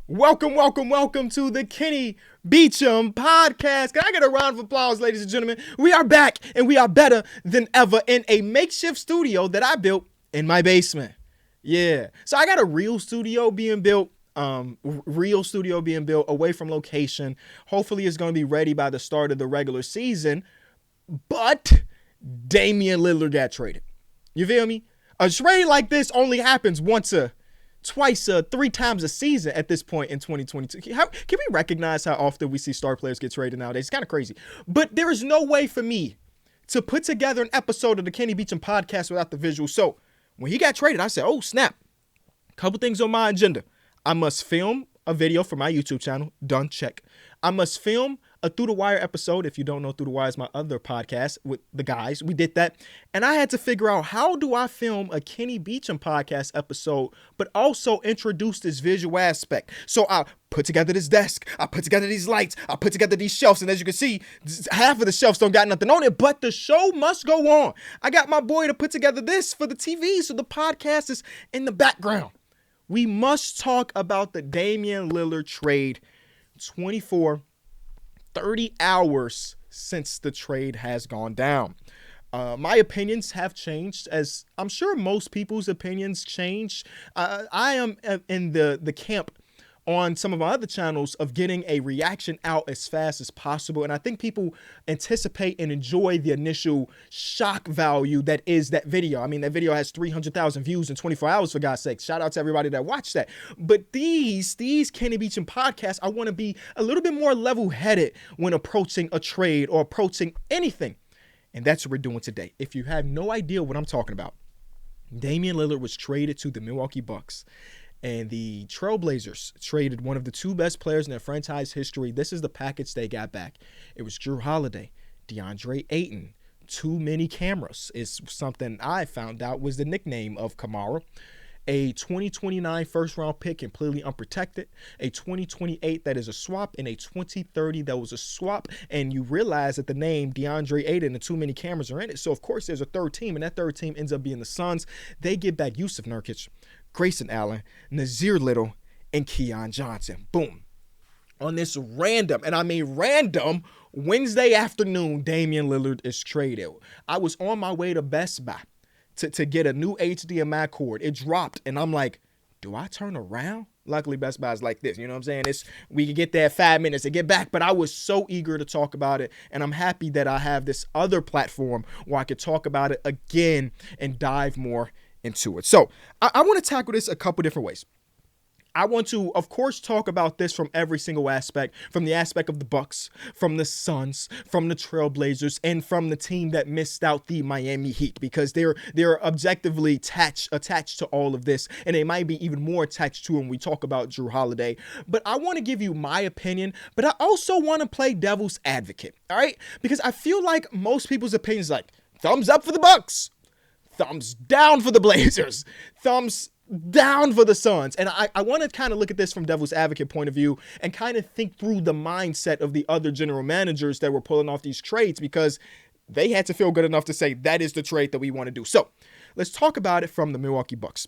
Welcome to the Kenny Beecham podcast. Can I get a round of applause, ladies and gentlemen? We are back and we are better than ever in a makeshift studio that I built in my basement. Yeah. So I got a real studio being built away from location. Hopefully it's going to be ready by the start of the regular season. But Damian Lillard got traded. You feel me? A trade like this only happens three times a season at this point in 2022. Can we recognize how often we see star players get traded nowadays? It's kind of crazy. But there is no way for me to put together an episode of the Kenny Beecham podcast without the visual. So when he got traded, I said, oh, snap. Couple things on my agenda. I must film a video for my YouTube channel. Done. Check. I must film a Through the Wire episode. If you don't know, Through the Wire is my other podcast with the guys. We did that. And I had to figure out, how do I film a Kenny Beecham podcast episode, but also introduce this visual aspect? So I put together this desk. I put together these lights. I put together these shelves. And as you can see, half of the shelves don't got nothing on it, but the show must go on. I got my boy to put together this for the TV, so the podcast is in the background. We must talk about the Damian Lillard trade. 30 hours since the trade has gone down. My opinions have changed, as I'm sure most people's opinions change. I am in the camp on some of my other channels of getting a reaction out as fast as possible. And I think people anticipate and enjoy the initial shock value that is that video. I mean, that video has 300,000 views in 24 hours, for God's sake. Shout out to everybody that watched that. But these Kenny Beecham podcasts, I want to be a little bit more level-headed when approaching a trade or approaching anything. And that's what we're doing today. If you have no idea what I'm talking about, Damian Lillard was traded to the Milwaukee Bucks. And the Trailblazers traded one of the two best players in their franchise history. This is the package they got back. It was Jrue Holiday, Deandre Ayton. Too many cameras is something I found out was the nickname of Kamara. A 2029 first-round pick completely unprotected. A 2028 that is a swap. And a 2030 that was a swap. And you realize that the name Deandre Ayton and too many cameras are in it. So, of course, there's a third team. And that third team ends up being the Suns. They get back Yusuf Nurkic, Grayson Allen, Nazir Little, and Keon Johnson. Boom. On this random, and I mean random, Wednesday afternoon, Damian Lillard is traded. I was on my way to Best Buy to get a new HDMI cord. It dropped, and I'm like, do I turn around? Luckily, Best Buy is like this. You know what I'm saying? We can get there 5 minutes to get back, but I was so eager to talk about it, and I'm happy that I have this other platform where I could talk about it again and dive more into it. So I want to tackle this a couple different ways. I want to, of course, talk about this from every single aspect, from the aspect of the Bucks, from the Suns, from the Trailblazers, and from the team that missed out, the Miami Heat, because they're objectively attached to all of this, and they might be even more attached to when we talk about Jrue Holiday. But I want to give you my opinion, but I also want to play devil's advocate, all right? Because I feel like most people's opinions like, thumbs up for the Bucks, thumbs down for the Blazers, thumbs down for the Suns. And I want to kind of look at this from devil's advocate point of view and kind of think through the mindset of the other general managers that were pulling off these trades, because they had to feel good enough to say that is the trade that we want to do. So let's talk about it from the Milwaukee Bucks.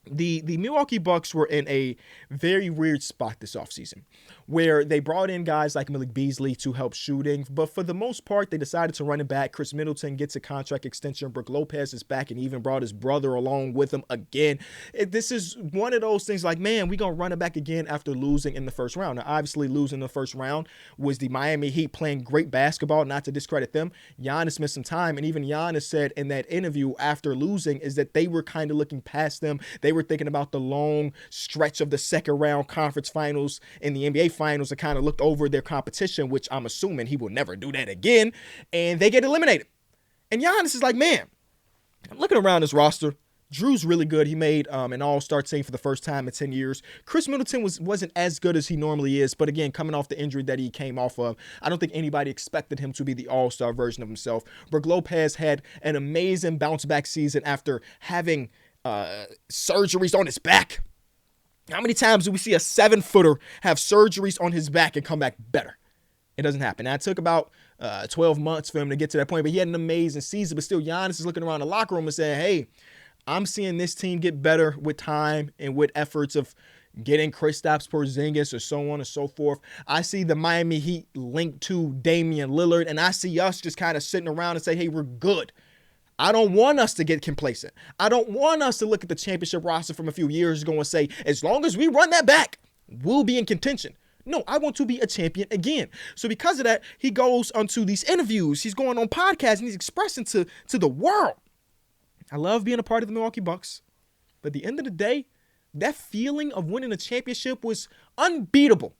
The Milwaukee Bucks were in a very weird spot this offseason, where they brought in guys like Malik Beasley to help shooting, but for the most part, they decided to run it back. Chris Middleton gets a contract extension. Brook Lopez is back and even brought his brother along with him again. This is one of those things like, man, we're going to run it back again after losing in the first round. Now, obviously, losing the first round was the Miami Heat playing great basketball, not to discredit them. Giannis missed some time, and even Giannis said in that interview after losing is that they were kind of looking past them. They were thinking about the long stretch of the second round conference finals and the NBA finals and kind of looked over their competition, which I'm assuming he will never do that again. And they get eliminated. And Giannis is like, man, I'm looking around this roster. Jrue's really good. He made an all-star team for the first time in 10 years. Chris Middleton wasn't as good as he normally is, but again, coming off the injury that he came off of, I don't think anybody expected him to be the all-star version of himself. Brook Lopez had an amazing bounce-back season after having surgeries on his back. How many times do we see a 7-footer have surgeries on his back and come back better? It doesn't happen. Now, it took about 12 months for him to get to that point, but he had an amazing season. But still, Giannis is looking around the locker room and saying, hey, I'm seeing this team get better with time and with efforts of getting Kristaps Porzingis or so on and so forth. I see the Miami Heat linked to Damian Lillard, and I see us just kind of sitting around and say, hey, we're good. I don't want us to get complacent. I don't want us to look at the championship roster from a few years ago and say, as long as we run that back, we'll be in contention. No, I want to be a champion again. So because of that, he goes onto these interviews. He's going on podcasts, and he's expressing to the world, I love being a part of the Milwaukee Bucks. But at the end of the day, that feeling of winning a championship was unbeatable.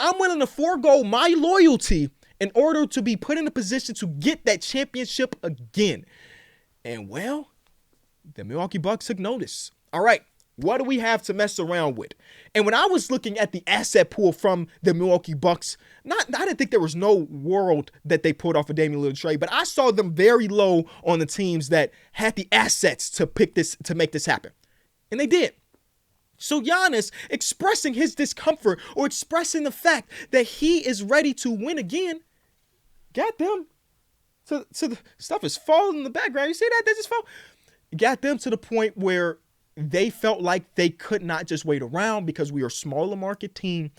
I'm willing to forego my loyalty in order to be put in a position to get that championship again. And, well, the Milwaukee Bucks took notice. All right, what do we have to mess around with? And when I was looking at the asset pool from the Milwaukee Bucks, I didn't think there was no world that they pulled off a Damian Lillard trade, but I saw them very low on the teams that had the assets to make this happen. And they did. So Giannis expressing his discomfort or expressing the fact that he is ready to win again, got them to the stuff is falling in the background. You see that? They just fall. Got them to the point where they felt like they could not just wait around because we are a smaller market team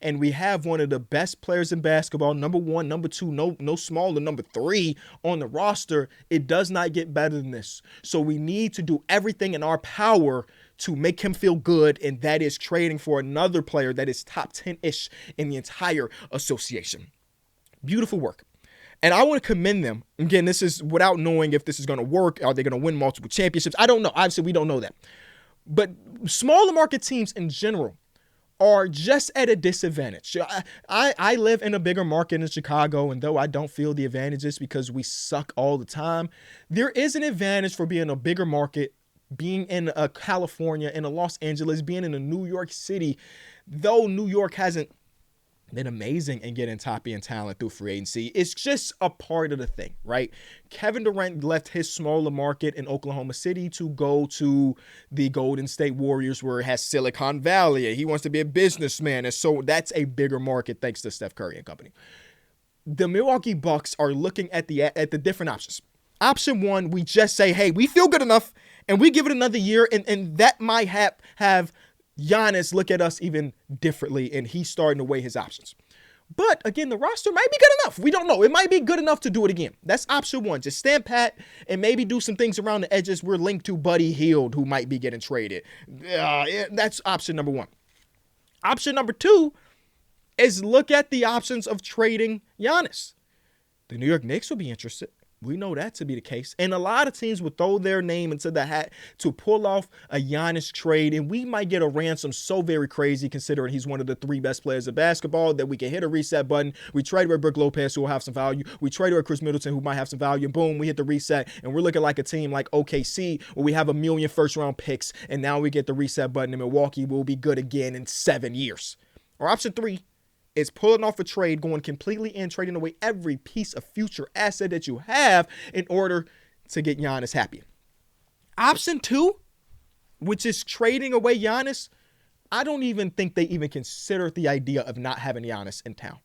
and we have one of the best players in basketball, number one, number two, no smaller, number three on the roster. It does not get better than this. So we need to do everything in our power to make him feel good, and that is trading for another player that is top 10-ish in the entire association. Beautiful work. And I want to commend them. Again, this is without knowing if this is going to work. Are they going to win multiple championships? I don't know. Obviously, we don't know that. But smaller market teams in general are just at a disadvantage. I live in a bigger market in Chicago, and though I don't feel the advantages because we suck all the time, there is an advantage for being a bigger market, being in California, in Los Angeles, being in a New York City. Though New York hasn't been amazing in getting top-end talent through free agency, it's just a part of the thing, right? Kevin Durant left his smaller market in Oklahoma City to go to the Golden State Warriors, where it has Silicon Valley. He wants to be a businessman, and so that's a bigger market thanks to Steph Curry and company. The Milwaukee Bucks are looking at the different options. Option one, we just say, hey, we feel good enough, and we give it another year, and that might have Giannis look at us even differently, and he's starting to weigh his options. But again, the roster might be good enough. We don't know. It might be good enough to do it again. That's option one. Just stand pat and maybe do some things around the edges. We're linked to Buddy Hield, who might be getting traded. That's option number one. Option number two is look at the options of trading Giannis. The New York Knicks will be interested. We know that to be the case. And a lot of teams will throw their name into the hat to pull off a Giannis trade. And we might get a ransom so very crazy, considering he's one of the three best players of basketball, that we can hit a reset button. We trade away Brook Lopez, who will have some value. We trade away Chris Middleton, who might have some value. And boom, we hit the reset. And we're looking like a team like OKC, where we have 1 million first-round picks. And now we get the reset button, and Milwaukee will be good again in 7 years. Or option three is pulling off a trade, going completely in, trading away every piece of future asset that you have in order to get Giannis happy. Option two, which is trading away Giannis, I don't even think they even consider the idea of not having Giannis in town.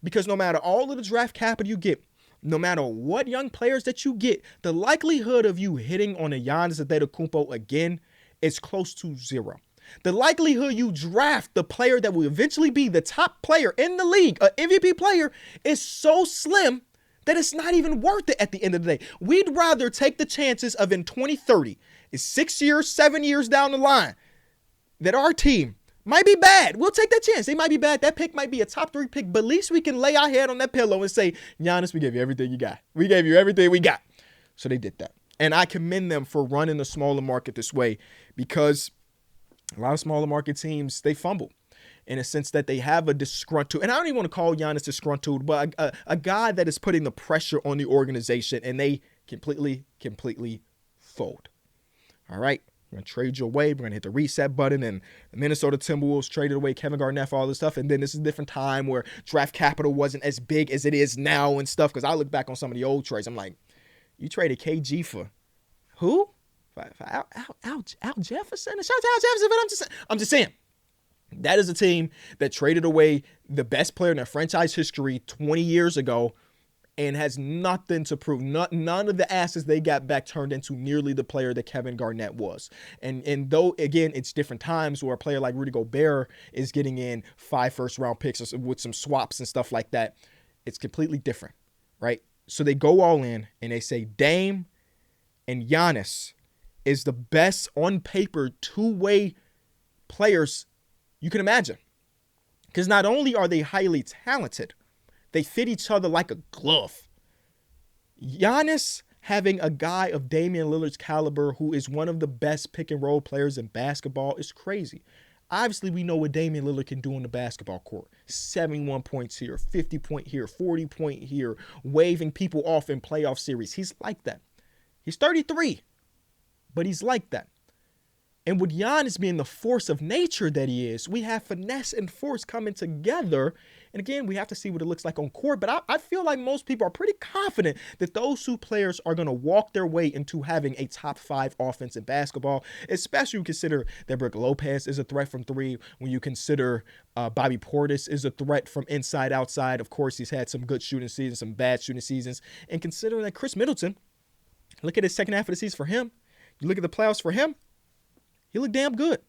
Because no matter all of the draft capital you get, no matter what young players that you get, the likelihood of you hitting on a Giannis Antetokounmpo again is close to zero. The likelihood you draft the player that will eventually be the top player in the league, an MVP player, is so slim that it's not even worth it at the end of the day. We'd rather take the chances of in 2030, is 6 years, 7 years down the line, that our team might be bad. We'll take that chance. They might be bad. That pick might be a top 3 pick, but at least we can lay our head on that pillow and say, Giannis, we gave you everything you got. We gave you everything we got. So they did that. And I commend them for running the smaller market this way, because a lot of smaller market teams, they fumble in a sense that they have a disgruntled, and I don't even want to call Giannis disgruntled, but a guy that is putting the pressure on the organization, and they completely fold. All right, we're going to trade you away. We're going to hit the reset button, and the Minnesota Timberwolves traded away Kevin Garnett for all this stuff, and then this is a different time where draft capital wasn't as big as it is now and stuff, because I look back on some of the old trades. I'm like, you traded KG for who? Al Jefferson? Shout out to Al Jefferson, but I'm just saying. That is a team that traded away the best player in their franchise history 20 years ago and has nothing to prove. None of the assets they got back turned into nearly the player that Kevin Garnett was. And though, again, it's different times where a player like Rudy Gobert is getting in 5 first-round picks with some swaps and stuff like that, it's completely different, right? So they go all in, and they say Dame and Giannis is the best on paper two-way players you can imagine. Because not only are they highly talented, they fit each other like a glove. Giannis having a guy of Damian Lillard's caliber who is one of the best pick and roll players in basketball is crazy. Obviously, we know what Damian Lillard can do on the basketball court. 71 points here, 50 point here, 40 point here, waving people off in playoff series. He's like that. He's 33, but he's like that. And with Giannis being the force of nature that he is, we have finesse and force coming together. And again, we have to see what it looks like on court. But I feel like most people are pretty confident that those two players are going to walk their way into having a top 5 offense in basketball, especially when you consider that Brook Lopez is a threat from 3. When you consider Bobby Portis is a threat from inside, outside. Of course, he's had some good shooting seasons, some bad shooting seasons. And considering that Chris Middleton, look at his second half of the season for him. You look at the playoffs for him. He looked damn good.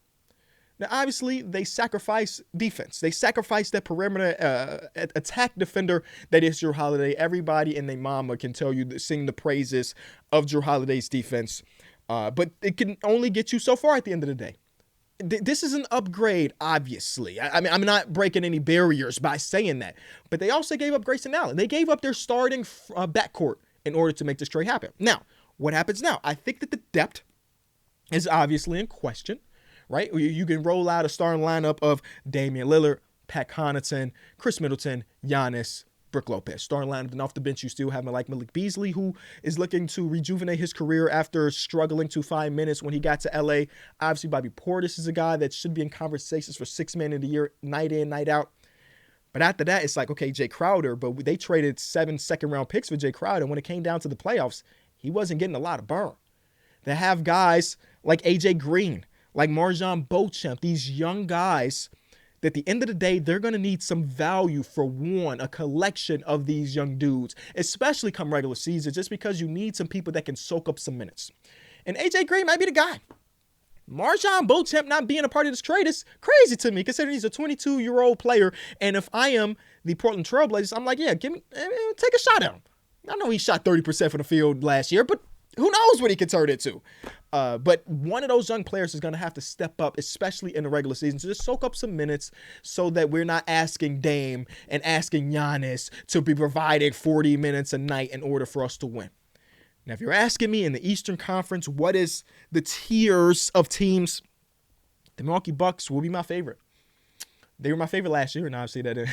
Now, obviously, they sacrifice defense. They sacrifice that perimeter attack defender that is Jrue Holiday. Everybody and their mama can tell you, sing the praises of Jrue Holiday's defense. But it can only get you so far at the end of the day. This is an upgrade, obviously. I mean, I'm not breaking any barriers by saying that. But they also gave up Grayson Allen. They gave up their starting backcourt in order to make this trade happen. Now, what happens now? I think that the depth is obviously in question, right? You can roll out a starting lineup of Damian Lillard, Pat Connaughton, Chris Middleton, Giannis, Brook Lopez. Starting lineup, and off the bench, you still have like Malik Beasley, who is looking to rejuvenate his career after struggling to find minutes when he got to LA. Obviously, Bobby Portis is a guy that should be in conversations for 6 man of the year, night in, night out. But after that, it's like, okay, Jay Crowder, but they traded 7 second-round picks for Jay Crowder. When it came down to the playoffs, he wasn't getting a lot of burn. They have guys like AJ Green, like MarJon Beauchamp, these young guys that at the end of the day, they're going to need some value for one, a collection of these young dudes, especially come regular season, just because you need some people that can soak up some minutes. And AJ Green might be the guy. MarJon Beauchamp not being a part of this trade is crazy to me, considering he's a 22-year-old player. And if I am the Portland Trailblazers, I'm like, yeah, take a shot at him. I know he shot 30% from the field last year, but who knows what he can turn into. But one of those young players is going to have to step up, especially in the regular season, to just soak up some minutes so that we're not asking Dame and asking Giannis to be providing 40 minutes a night in order for us to win. Now, if you're asking me in the Eastern Conference, what is the tiers of teams, the Milwaukee Bucks will be my favorite. They were my favorite last year, and obviously that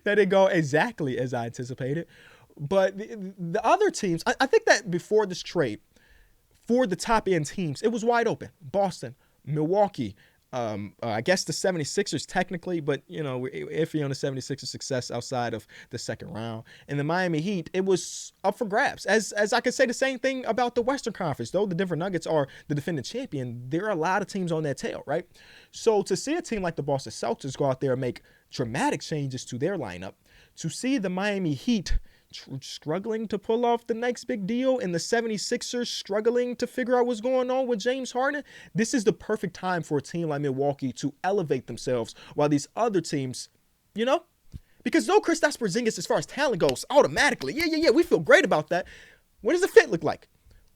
didn't go exactly as I anticipated. But the other teams, I think that before this trade, for the top-end teams, it was wide open. Boston, Milwaukee, I guess the 76ers technically, but, you know, we're iffy on the 76ers success outside of the second round. And the Miami Heat, it was up for grabs. As I could say the same thing about the Western Conference. Though the Denver Nuggets are the defending champion, there are a lot of teams on that tail, right? So to see a team like the Boston Celtics go out there and make dramatic changes to their lineup, to see the Miami Heat struggling to pull off the next big deal and the 76ers struggling to figure out what's going on with James Harden, this is the perfect time for a team like Milwaukee to elevate themselves while these other teams, you know, because no Kristaps Porzingis as far as talent goes, automatically, yeah, we feel great about that. What does the fit look like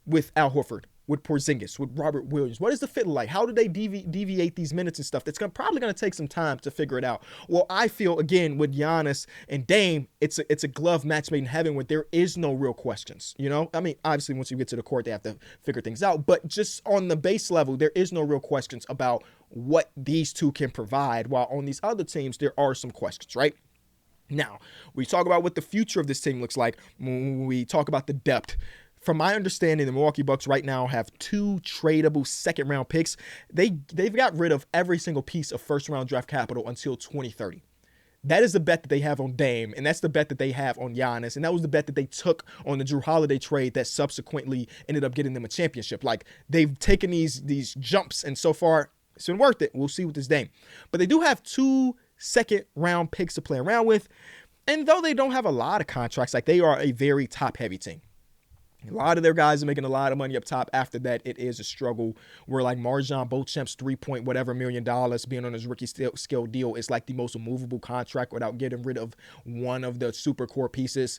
with Al Horford, with Porzingis, with Robert Williams? What does the fit look like? How do they deviate these minutes and stuff? That's probably going to take some time to figure it out. Well, I feel, again, with Giannis and Dame, it's a glove match made in heaven where there is no real questions, you know? I mean, obviously, once you get to the court, they have to figure things out. But just on the base level, there is no real questions about what these two can provide, while on these other teams, there are some questions, right? Now, we talk about what the future of this team looks like when we talk about the depth. From my understanding, the Milwaukee Bucks right now have 2 tradable second-round picks. They've got rid of every single piece of first-round draft capital until 2030. That is the bet that they have on Dame, and that's the bet that they have on Giannis, and that was the bet that they took on the Jrue Holiday trade that subsequently ended up getting them a championship. Like, they've taken these jumps, and so far, it's been worth it. We'll see with this Dame. But they do have 2 second-round picks to play around with. And though they don't have a lot of contracts, like they are a very top-heavy team. A lot of their guys are making a lot of money up top. After that, it is a struggle where like Marjan Beauchamp's $3 whatever million being on his rookie scale deal is like the most immovable contract without getting rid of one of the super core pieces.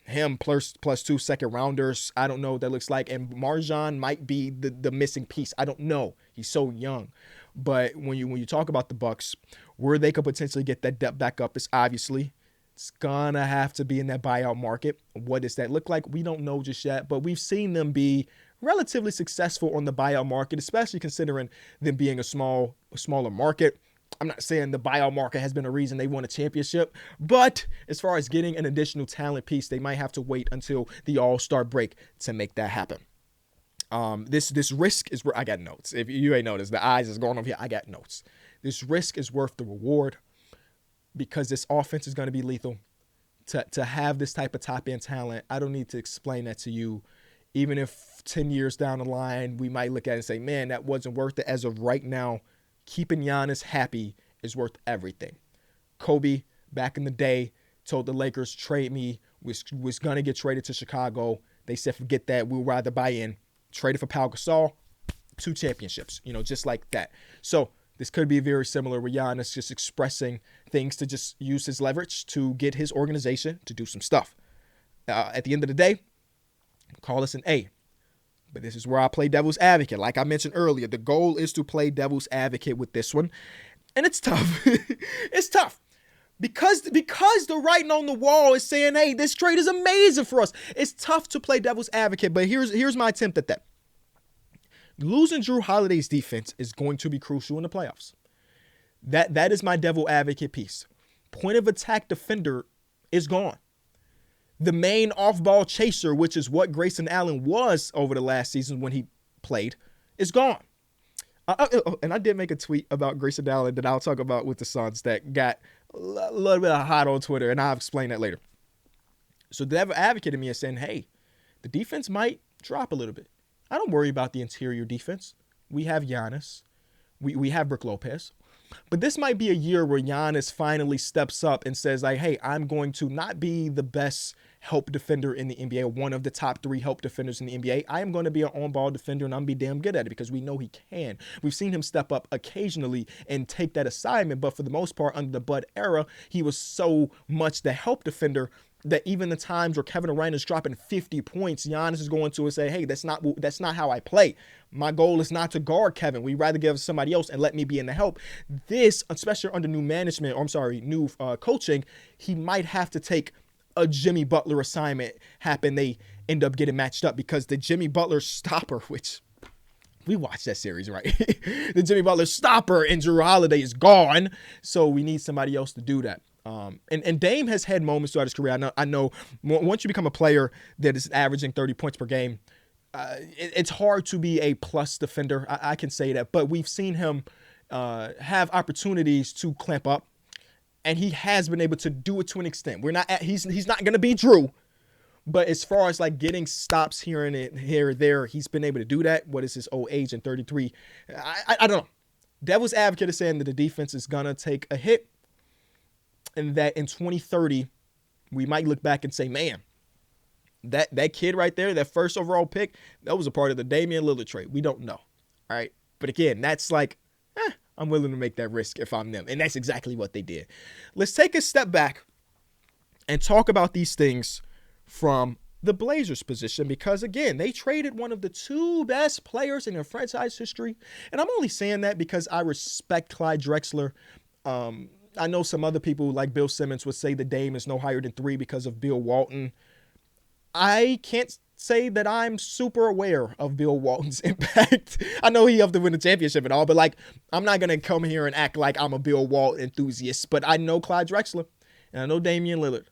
Him plus 2 second rounders. I don't know what that looks like. And Marjan might be the missing piece. I don't know. He's so young. But when you talk about the Bucks, where they could potentially get that depth back up is obviously it's gonna have to be in that buyout market. What does that look like? We don't know just yet, but we've seen them be relatively successful on the buyout market, especially considering them being a smaller market. I'm not saying the buyout market has been a reason they won a championship, but as far as getting an additional talent piece, they might have to wait until the All-Star break to make that happen. This risk is where I got notes. If you ain't noticed, the eyes is going over here. I got notes. This risk is worth the reward, because this offense is going to be lethal. To have this type of top-end talent, I don't need to explain that to you. Even if 10 years down the line, we might look at it and say, man, that wasn't worth it. As of right now, keeping Giannis happy is worth everything. Kobe, back in the day, told the Lakers, trade me, was going to get traded to Chicago. They said, forget that. We'll rather buy in. Traded for Pau Gasol, 2 championships, just like that. So this could be very similar with Giannis just expressing things to just use his leverage to get his organization to do some stuff. At the end of the day, call this an A. But this is where I play devil's advocate. Like I mentioned earlier, the goal is to play devil's advocate with this one. And it's tough. It's tough. Because the writing on the wall is saying, hey, this trade is amazing for us. It's tough to play devil's advocate, but here's my attempt at that. Losing Jrue Holiday's defense is going to be crucial in the playoffs. That is my devil advocate piece. Point of attack defender is gone. The main off-ball chaser, which is what Grayson Allen was over the last season when he played, is gone. And I did make a tweet about Grayson Allen that I'll talk about with the Suns that got a little bit hot on Twitter, and I'll explain that later. So the devil advocate in me is saying, hey, the defense might drop a little bit. I don't worry about the interior defense. We have Giannis. We have Brook Lopez. But this might be a year where Giannis finally steps up and says, like, hey, I'm going to not be the best help defender in the NBA, one of the top 3 help defenders in the NBA. I am going to be an on-ball defender, and I'm going to be damn good at it because we know he can. We've seen him step up occasionally and take that assignment, but for the most part, under the Bud era, he was so much the help defender that even the times where Kevin Durant is dropping 50 points, Giannis is going to and say, hey, that's not how I play. My goal is not to guard Kevin. We'd rather give somebody else and let me be in the help. This, especially under new coaching, he might have to take a Jimmy Butler assignment happen. They end up getting matched up because the Jimmy Butler stopper, which we watched that series, right? The Jimmy Butler stopper in Jrue Holiday is gone. So we need somebody else to do that. And Dame has had moments throughout his career. I know once you become a player that is averaging 30 points per game, it's hard to be a plus defender. I can say that. But we've seen him have opportunities to clamp up, and he has been able to do it to an extent. He's not going to be Jrue, but as far as like getting stops here or there, he's been able to do that. What is his old age in 33? I don't know. Devil's advocate is saying that the defense is going to take a hit, and that in 2030, we might look back and say, man, that kid right there, that first overall pick, that was a part of the Damian Lillard trade. We don't know. All right. But again, that's like, I'm willing to make that risk if I'm them. And that's exactly what they did. Let's take a step back and talk about these things from the Blazers' position, because again, they traded one of the 2 best players in their franchise history. And I'm only saying that because I respect Clyde Drexler. I know some other people like Bill Simmons would say the Dame is no higher than 3 because of Bill Walton. I can't say that I'm super aware of Bill Walton's impact. I know he helped to win the championship and all, but like, I'm not going to come here and act like I'm a Bill Walton enthusiast, but I know Clyde Drexler and I know Damian Lillard.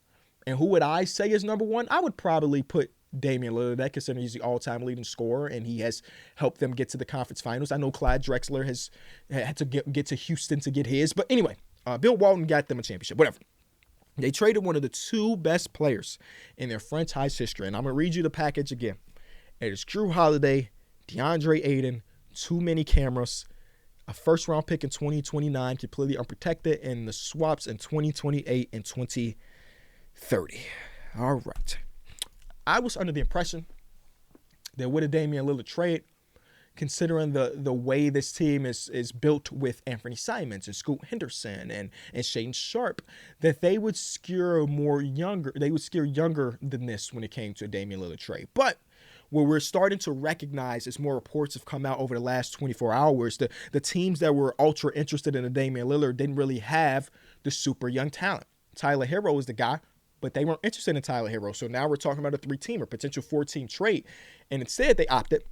And who would I say is number 1? I would probably put Damian Lillard, that considering he's the all-time leading scorer and he has helped them get to the conference finals. I know Clyde Drexler has had to get to Houston to get his, but anyway, Bill Walton got them a championship, whatever. They traded one of the 2 best players in their franchise history. And I'm going to read you the package again. It is Jrue Holiday, Deandre Ayton, too many cameras, a first-round pick in 2029, completely unprotected, and the swaps in 2028 and 2030. 30. All right. I was under the impression that with a Damian Lillard trade, considering the way this team is built with Anthony Simons and Scoot Henderson and Shane Sharp, that they would skew younger than this when it came to a Damian Lillard trade. But what we're starting to recognize as more reports have come out over the last 24 hours, the teams that were ultra interested in a Damian Lillard didn't really have the super young talent. Tyler Hero is the guy, but they weren't interested in Tyler Hero. So now we're talking about a 3-team, potential 4-team trade. And instead they opted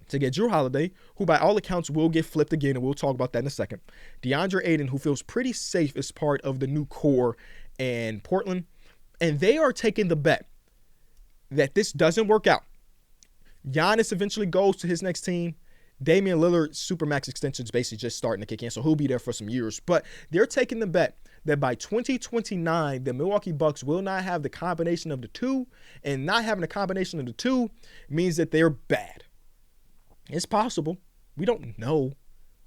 to get Jrue Holiday, who by all accounts will get flipped again, and we'll talk about that in a second. Deandre Ayton, who feels pretty safe as part of the new core in Portland. And they are taking the bet that this doesn't work out. Giannis eventually goes to his next team. Damian Lillard's Supermax extension is basically just starting to kick in, so he'll be there for some years. But they're taking the bet that by 2029, the Milwaukee Bucks will not have the combination of the two, and not having a combination of the two means that they're bad. It's possible. We don't know.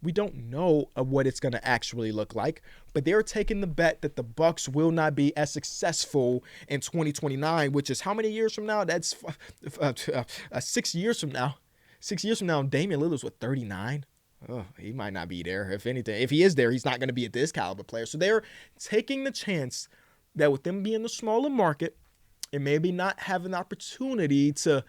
We don't know what it's going to actually look like, but they're taking the bet that the Bucks will not be as successful in 2029, which is how many years from now? That's 6 years from now. 6 years from now, Damian Lillard's with 39. Oh, he might not be there. If anything, if he is there, he's not going to be a this caliber player. So they're taking the chance that with them being the smaller market and maybe not have an opportunity to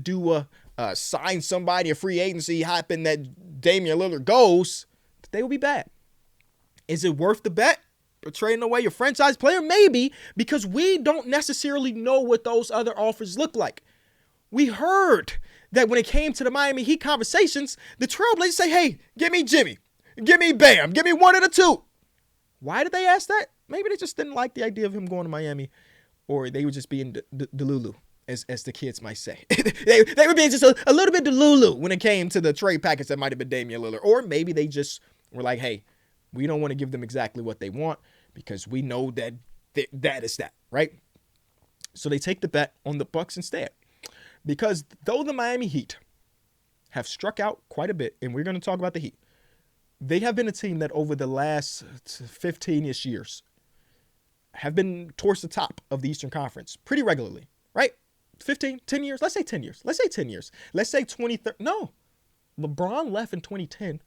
do sign somebody, a free agency, happen that Damian Lillard goes, they will be bad. Is it worth the bet for trading away your franchise player? Maybe, because we don't necessarily know what those other offers look like. We heard that when it came to the Miami Heat conversations, the Trailblazers say, hey, give me Jimmy, give me Bam, give me one of the two. Why did they ask that? Maybe they just didn't like the idea of him going to Miami, or they were just being delulu, as the kids might say. they were being just a little bit delulu when it came to the trade package that might have been Damian Lillard. Or maybe they just were like, hey, we don't want to give them exactly what they want because we know that that is that, right? So they take the bet on the Bucks instead. Because though the Miami Heat have struck out quite a bit, and we're going to talk about the Heat, they have been a team that over the last 15-ish years have been towards the top of the Eastern Conference pretty regularly, right? 10 years. Let's say 10 years. Let's say 10 years. Let's say 2030. No, LeBron left in 2010.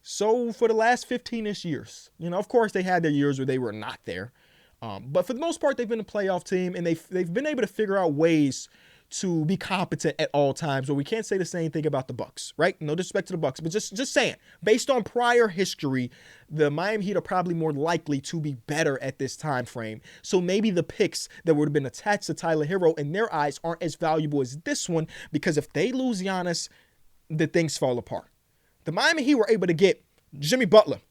So for the last 15-ish years, of course they had their years where they were not there. But for the most part, they've been a playoff team, and they've been able to figure out ways to be competent at all times. But we can't say the same thing about the Bucks, right? No disrespect to the Bucks, but just saying, based on prior history, the Miami Heat are probably more likely to be better at this time frame. So maybe the picks that would have been attached to Tyler Hero in their eyes aren't as valuable as this one, because if they lose Giannis, the things fall apart. The Miami Heat were able to get Jimmy Butler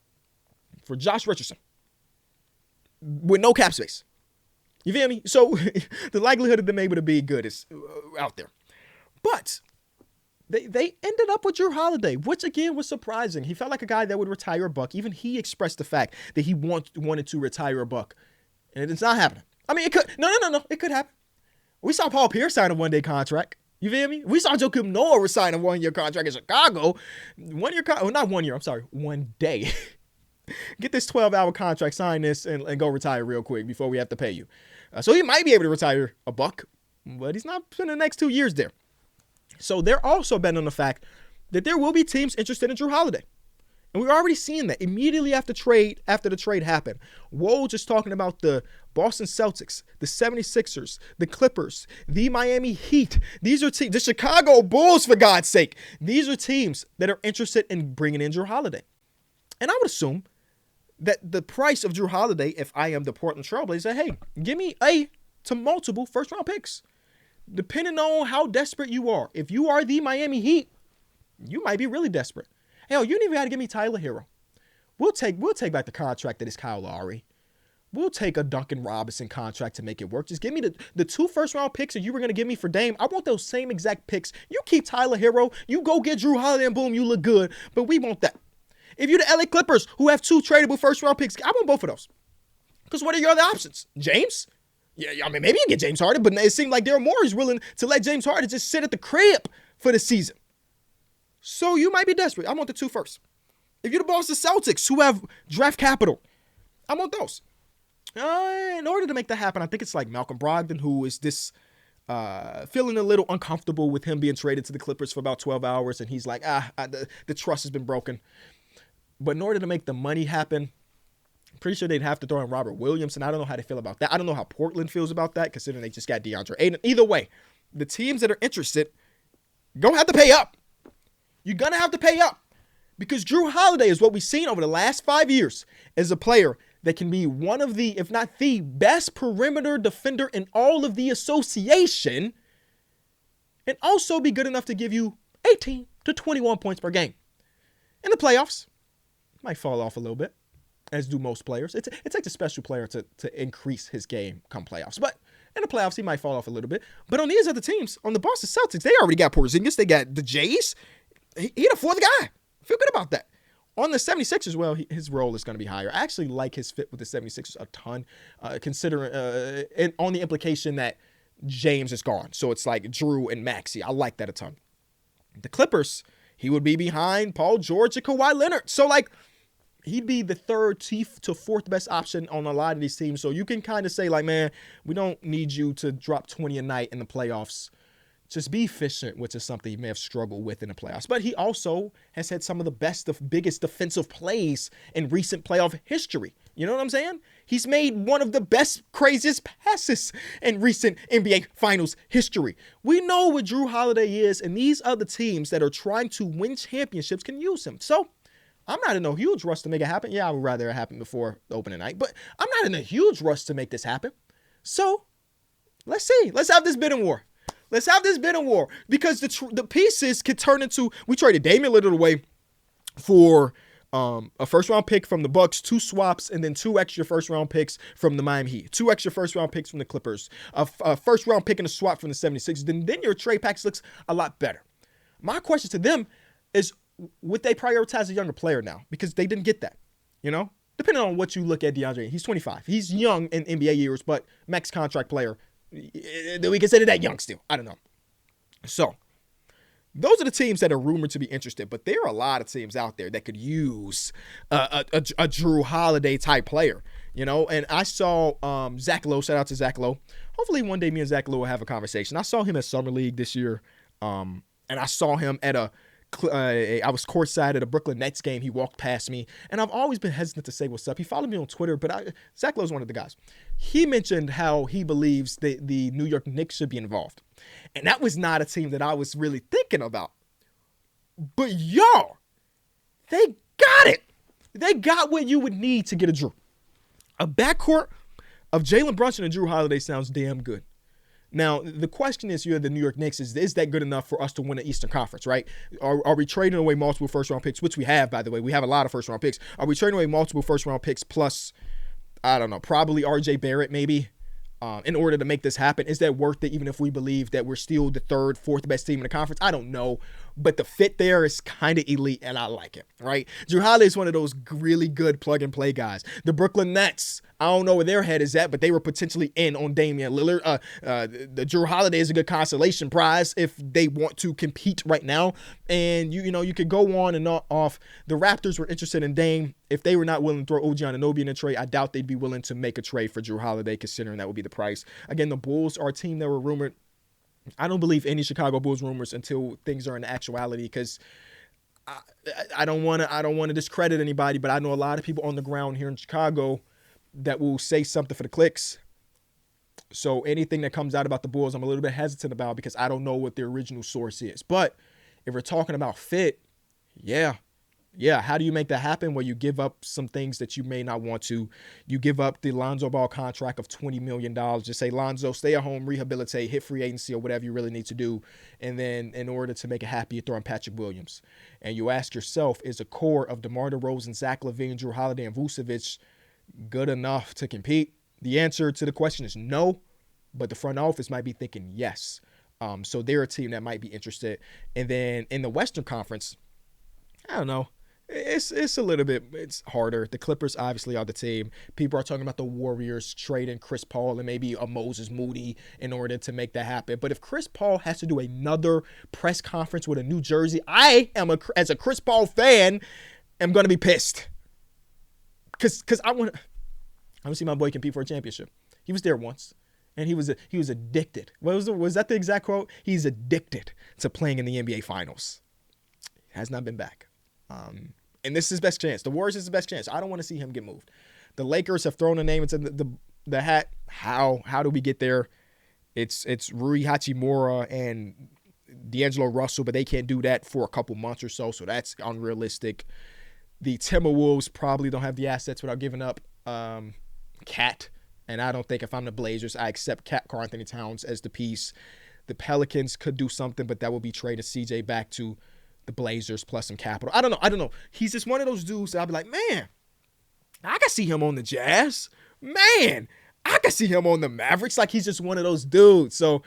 for Josh Richardson with no cap space. You feel me? So the likelihood of them able to be good is out there. But they ended up with Jrue Holiday, which again was surprising. He felt like a guy that would retire a Buck. Even he expressed the fact that he wanted to retire a Buck. And it's not happening. I mean, it could. No. It could happen. We saw Paul Pierce sign a one-day contract. You feel me? We saw Joakim Noah sign a one-year contract in Chicago. 1 year, not 1 year, I'm sorry, 1 day. Get this 12-hour contract, sign this, and go retire real quick before we have to pay you. So he might be able to retire a Buck, but he's not spending the next 2 years there. So they're also betting on the fact that there will be teams interested in Jrue Holiday. And we're already seeing that immediately after the trade happened. Woj is talking about the Boston Celtics, the 76ers, the Clippers, the Miami Heat. These are teams, the Chicago Bulls, for God's sake. These are teams that are interested in bringing in Jrue Holiday. And I would assume that the price of Jrue Holiday, if I am the Portland Trailblazers, hey, give me to multiple first-round picks. Depending on how desperate you are. If you are the Miami Heat, you might be really desperate. Hell, you don't even got to give me Tyler Hero. We'll take back the contract that is Kyle Lowry. We'll take a Duncan Robinson contract to make it work. Just give me the 2 first-round picks that you were going to give me for Dame. I want those same exact picks. You keep Tyler Hero. You go get Jrue Holiday, and boom, you look good. But we want that. If you're the LA Clippers who have 2 tradable first-round picks, I want both of those. Because what are your other options? James? Yeah, I mean, maybe you get James Harden, but it seemed like Daryl Morey's willing to let James Harden just sit at the crib for the season. So you might be desperate. I want the 2 first. If you're the Boston Celtics who have draft capital, I want those. In order to make that happen, I think it's like Malcolm Brogdon, who is this feeling a little uncomfortable with him being traded to the Clippers for about 12 hours. And he's like, the trust has been broken. But in order to make the money happen, I'm pretty sure they'd have to throw in Robert Williams. And I don't know how they feel about that. I don't know how Portland feels about that, considering they just got DeAndre Ayton. Either way, the teams that are interested going to have to pay up. You're going to have to pay up. Because Jrue Holiday is what we've seen over the last 5 years as a player that can be one of the, if not the best perimeter defender in all of the association, and also be good enough to give you 18 to 21 points per game. In the playoffs, might fall off a little bit, as do most players. It takes a special player to increase his game come playoffs. But in the playoffs, he might fall off a little bit. But on these other teams, on the Boston Celtics, they already got Porzingis. They got the Jays. He the fourth guy. Feel good about that. On the 76ers, well, his role is going to be higher. I actually like his fit with the 76ers a ton, considering and on the implication that James is gone. So it's like Jrue and Maxey. I like that a ton. The Clippers, he would be behind Paul George and Kawhi Leonard. So, like, he'd be the third to fourth best option on a lot of these teams. So you can kind of say, like, man, we don't need you to drop 20 a night in the playoffs. Just be efficient, which is something he may have struggled with in the playoffs. But he also has had some of the biggest defensive plays in recent playoff history. You know what I'm saying? He's made one of the best, craziest passes in recent NBA Finals history. We know what Jrue Holiday is, and these other teams that are trying to win championships can use him. So I'm not in a huge rush to make it happen. Yeah, I would rather it happen before the opening night, but I'm not in a huge rush to make this happen. So let's see. Let's have this bidding war. Let's have this bidding war, because the pieces could turn into, we traded Damian Lillard away for a first-round pick from the Bucks, 2 swaps, and then 2 extra first-round picks from the Miami Heat, 2 extra first-round picks from the Clippers, a first-round pick and a swap from the 76ers. Then your trade package looks a lot better. My question to them is, would they prioritize a younger player now? Because they didn't get that, you know? Depending on what you look at DeAndre, he's 25. He's young in NBA years, but max contract player. Do we consider that young still? I don't know. So, those are the teams that are rumored to be interested, but there are a lot of teams out there that could use a Jrue Holiday type player, you know. And I saw Zach Lowe. Shout out to Zach Lowe. Hopefully, one day me and Zach Lowe will have a conversation. I saw him at Summer League this year, and I saw him at I was courtside at a Brooklyn Nets game. He walked past me, and I've always been hesitant to say what's up. He followed me on Twitter, but Zach Lowe's one of the guys. He mentioned how he believes that the New York Knicks should be involved, and that was not a team that I was really thinking about. But y'all, they got it. They got what you would need to get a Jrue. A backcourt of Jalen Brunson and Jrue Holiday sounds damn good. Now, the question is, you're the New York Knicks, is that good enough for us to win the Eastern Conference, right? Are we trading away multiple first-round picks, which we have, by the way. We have a lot of first-round picks. Are we trading away multiple first-round picks plus, I don't know, probably R.J. Barrett maybe, in order to make this happen? Is that worth it, even if we believe that we're still the third, fourth best team in the conference? I don't know. But the fit there is kind of elite, and I like it, right? Jrue Holiday is one of those really good plug-and-play guys. The Brooklyn Nets, I don't know where their head is at, but they were potentially in on Damian Lillard. The Jrue Holiday is a good consolation prize if they want to compete right now. And, you could go on and off. The Raptors were interested in Dame. If they were not willing to throw OG Anunoby in a trade, I doubt they'd be willing to make a trade for Jrue Holiday, considering that would be the price. Again, the Bulls are a team that were rumored. I don't believe any Chicago Bulls rumors until things are in actuality, because I don't want to discredit anybody, but I know a lot of people on the ground here in Chicago that will say something for the clicks. So anything that comes out about the Bulls, I'm a little bit hesitant about, because I don't know what their original source is. But if we're talking about fit, yeah. How do you make that happen? Well, you give up some things that you may not want to. You give up the Lonzo Ball contract of $20 million. Just say, Lonzo, stay at home, rehabilitate, hit free agency, or whatever you really need to do. And then in order to make it happy, you throw in Patrick Williams. And you ask yourself, is a core of DeMar DeRozan, Zach LaVine, Jrue Holiday, and Vucevic good enough to compete? The answer to the question is no, but the front office might be thinking yes. So they're a team that might be interested. And then in the Western Conference, I don't know. It's a little bit, it's harder. The Clippers obviously are the team. People are talking about the Warriors trading Chris Paul and maybe a Moses Moody in order to make that happen. But if Chris Paul has to do another press conference with a New Jersey, I am, as a Chris Paul fan, am going to be pissed. Because I want to see my boy compete for a championship. He was there once, and he was addicted. Was that the exact quote? He's addicted to playing in the NBA Finals. Has not been back. And this is his best chance. The Warriors is his best chance. I don't want to see him get moved. The Lakers have thrown a name into the hat. How do we get there? It's Rui Hachimura and D'Angelo Russell, but they can't do that for a couple months or so, so that's unrealistic. The Timberwolves probably don't have the assets without giving up Cat, and I don't think if I'm the Blazers, I accept Cat Karl-Anthony Towns as the piece. The Pelicans could do something, but that would be trading CJ back to the Blazers plus some capital. I don't know. He's just one of those dudes that I'll be like, man, I can see him on the Jazz. Man, I can see him on the Mavericks. Like, he's just one of those dudes. So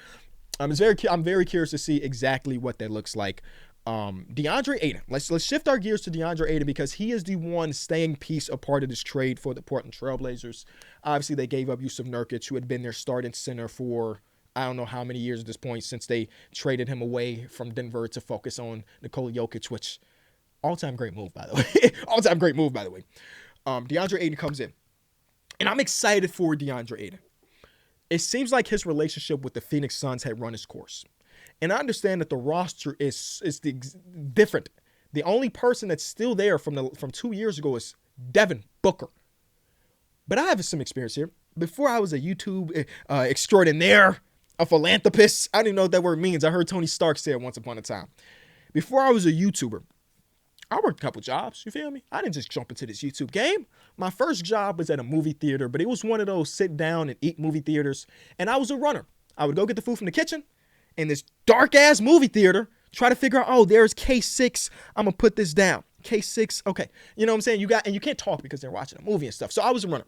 I'm very curious to see exactly what that looks like. DeAndre Ayton. Let's shift our gears to DeAndre Ayton because he is the one staying piece a part of this trade for the Portland Trailblazers. Obviously, they gave up Jusuf Nurkic, who had been their starting center for I don't know how many years at this point since they traded him away from Denver to focus on Nikola Jokic, which all-time great move, by the way. All-time great move, by the way. DeAndre Ayton comes in. And I'm excited for DeAndre Ayton. It seems like his relationship with the Phoenix Suns had run its course. And I understand that the roster is different. The only person that's still there from 2 years ago is Devin Booker. But I have some experience here. Before I was a YouTube extraordinaire, a philanthropist, I don't even know what that word means. I heard Tony Stark say it once upon a time. Before I was a YouTuber, I worked a couple jobs, you feel me? I didn't just jump into this YouTube game. My first job was at a movie theater, but it was one of those sit down and eat movie theaters, and I was a runner. I would go get the food from the kitchen in this dark-ass movie theater, try to figure out, oh, there's K6, I'm going to put this down. K6, okay. You know what I'm saying? And you can't talk because they're watching a movie and stuff. So I was a runner.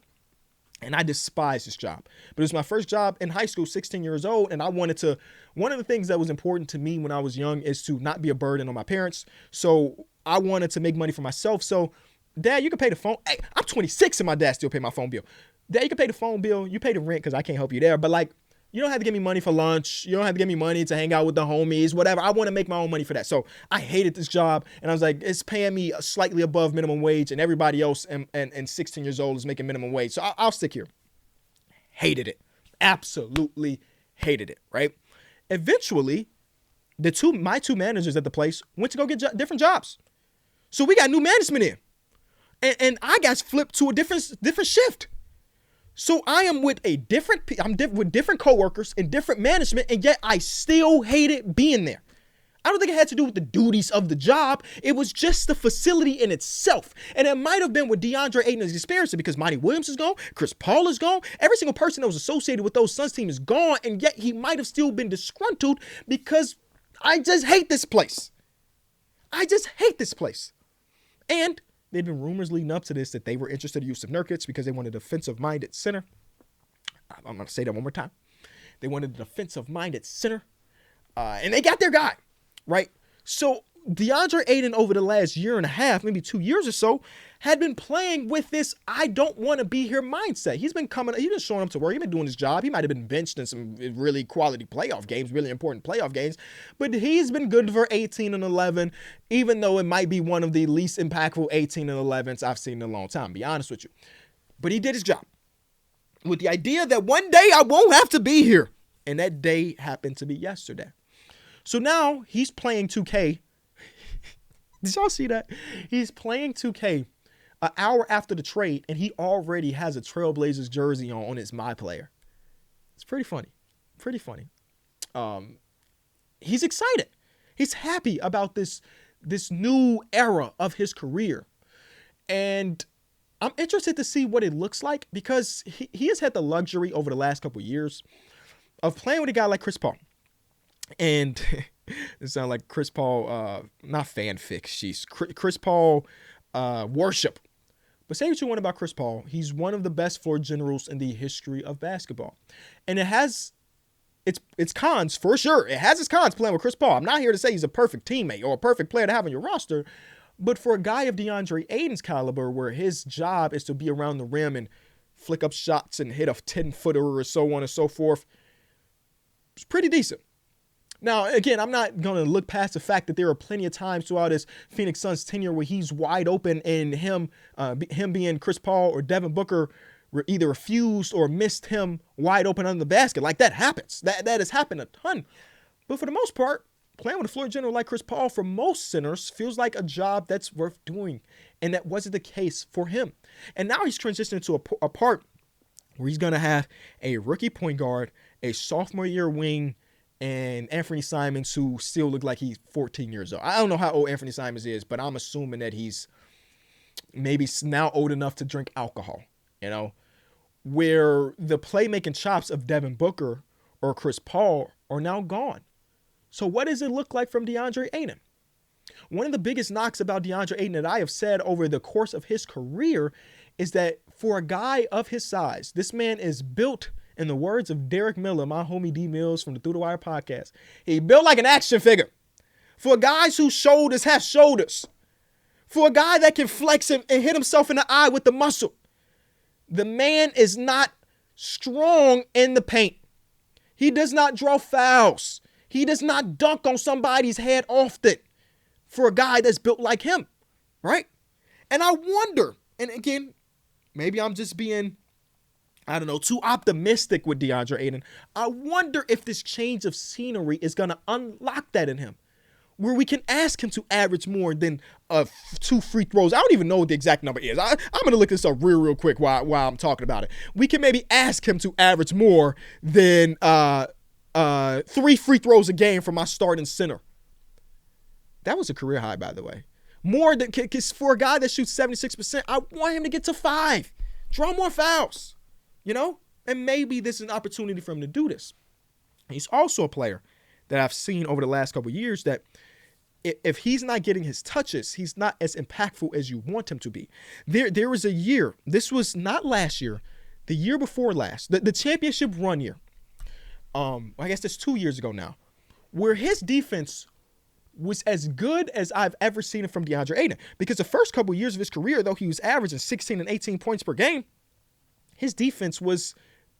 And I despised this job. But it was my first job in high school, 16 years old. And one of the things that was important to me when I was young is to not be a burden on my parents. So I wanted to make money for myself. So, Dad, you can pay the phone. Hey, I'm 26 and my dad still pay my phone bill. Dad, you can pay the phone bill. You pay the rent because I can't help you there. But like, you don't have to give me money for lunch. You don't have to give me money to hang out with the homies, whatever. I want to make my own money for that. So I hated this job. And I was like, it's paying me slightly above minimum wage. And everybody else and 16 years old is making minimum wage. So I'll stick here. Hated it. Absolutely hated it, right? Eventually, my two managers at the place went to go get different jobs. So we got new management in. And I got flipped to a different shift. So I am with with different coworkers and different management, and yet I still hated being there. I don't think it had to do with the duties of the job. It was just the facility in itself. And it might have been what DeAndre Ayton is experiencing because Monty Williams is gone, Chris Paul is gone, every single person that was associated with those Suns team is gone, and yet he might have still been disgruntled because I just hate this place. I just hate this place. And there'd been rumors leading up to this that they were interested in Jusuf Nurkic because they wanted a defensive-minded center. I'm going to say that one more time. They wanted a defensive-minded center. And they got their guy, right? So DeAndre Ayton over the last year and a half, maybe 2 years or so, had been playing with this I don't want to be here mindset. He's been showing up to work. He's been doing his job. He might have been benched in some really quality playoff games, really important playoff games. But he's been good for 18 and 11, even though it might be one of the least impactful 18 and 11s I've seen in a long time, to be honest with you. But he did his job with the idea that one day I won't have to be here. And that day happened to be yesterday. So now he's playing 2K. Did y'all see that? He's playing 2K an hour after the trade, and he already has a Trailblazers jersey on his My Player. It's pretty funny. Pretty funny. He's excited. He's happy about this new era of his career. And I'm interested to see what it looks like because he has had the luxury over the last couple of years of playing with a guy like Chris Paul. And it sounds like Chris Paul, not fanfic, Chris Paul worship. But say what you want about Chris Paul, he's one of the best floor generals in the history of basketball. And it has its cons, for sure. It has its cons playing with Chris Paul. I'm not here to say he's a perfect teammate or a perfect player to have on your roster. But for a guy of DeAndre Ayton's caliber, where his job is to be around the rim and flick up shots and hit a 10-footer or so on and so forth, it's pretty decent. Now, again, I'm not going to look past the fact that there are plenty of times throughout his Phoenix Suns tenure where he's wide open and him being Chris Paul or Devin Booker either refused or missed him wide open under the basket. Like, that happens. That has happened a ton. But for the most part, playing with a floor general like Chris Paul for most centers feels like a job that's worth doing. And that wasn't the case for him. And now he's transitioning to a part where he's going to have a rookie point guard, a sophomore year wing, and Anthony Simons, who still look like he's 14 years old. I don't know how old Anthony Simons is, but I'm assuming that he's maybe now old enough to drink alcohol, where the playmaking chops of Devin Booker or Chris Paul are now gone. So what does it look like from Deandre Ayton? One of the biggest knocks about Deandre Ayton that I have said over the course of his career is that for a guy of his size, this man is built, in the words of Derek Miller, my homie D Mills from the Through the Wire podcast, he built like an action figure. For guys whose shoulders have shoulders. For a guy that can flex and hit himself in the eye with the muscle. The man is not strong in the paint. He does not draw fouls. He does not dunk on somebody's head often for a guy that's built like him, right? And I wonder, and again, maybe I'm just being, too optimistic with Deandre Ayton. I wonder if this change of scenery is going to unlock that in him, where we can ask him to average more than 2 free throws. I don't even know what the exact number is. I'm going to look this up real quick while I'm talking about it. We can maybe ask him to average more than 3 free throws a game from my starting center. That was a career high, by the way. More than, because for a guy that shoots 76%, I want him to get to 5. Draw more fouls, And maybe this is an opportunity for him to do this. He's also a player that I've seen over the last couple of years that if he's not getting his touches, he's not as impactful as you want him to be. There was a year, this was not last year, the year before last, the championship run year. I guess that's 2 years ago now, where his defense was as good as I've ever seen it from Deandre Ayton. Because the first couple of years of his career, though he was averaging 16 and 18 points per game, his defense was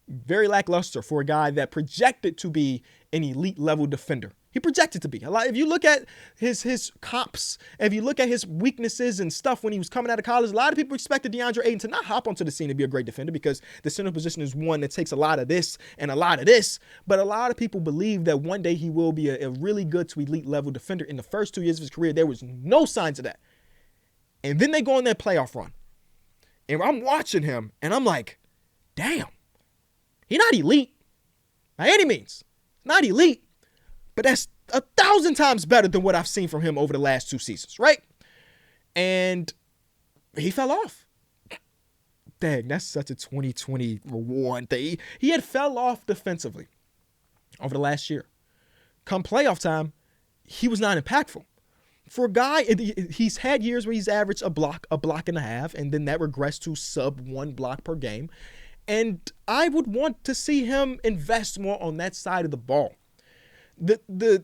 very lackluster for a guy that projected to be an elite level defender. He projected to be. If you look at his comps, if you look at his weaknesses and stuff when he was coming out of college, a lot of people expected Deandre Ayton to not hop onto the scene to be a great defender because the center position is one that takes a lot of this and a lot of this. But a lot of people believe that one day he will be a really good to elite level defender. In the first 2 years of his career, there was no signs of that. And then they go on that playoff run. And I'm watching him, and I'm like, damn, he's not elite by any means. Not elite. But that's 1,000 times better than what I've seen from him over the last 2 seasons, right? And he fell off. Dang, that's such a 2021 thing. He had fell off defensively over the last year. Come playoff time, he was not impactful. For a guy, he's had years where he's averaged a block and a half, and then that regressed to sub 1 block per game. And I would want to see him invest more on that side of the ball. The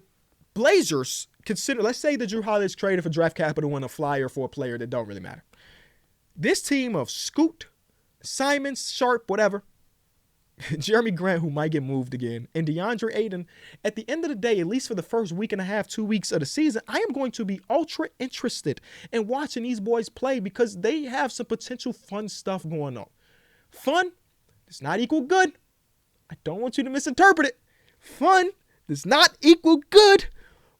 Blazers consider, let's say the Jrue Holiday's traded for draft capital and a flyer for a player that don't really matter. This team of Scoot, Simons, Sharp, whatever, Jeremy Grant, who might get moved again, and Deandre Ayton, at the end of the day, at least for the first week and a half, 2 weeks of the season, I am going to be ultra interested in watching these boys play because they have some potential fun stuff going on. Fun does not equal good. I don't want you to misinterpret it. Fun does not equal good.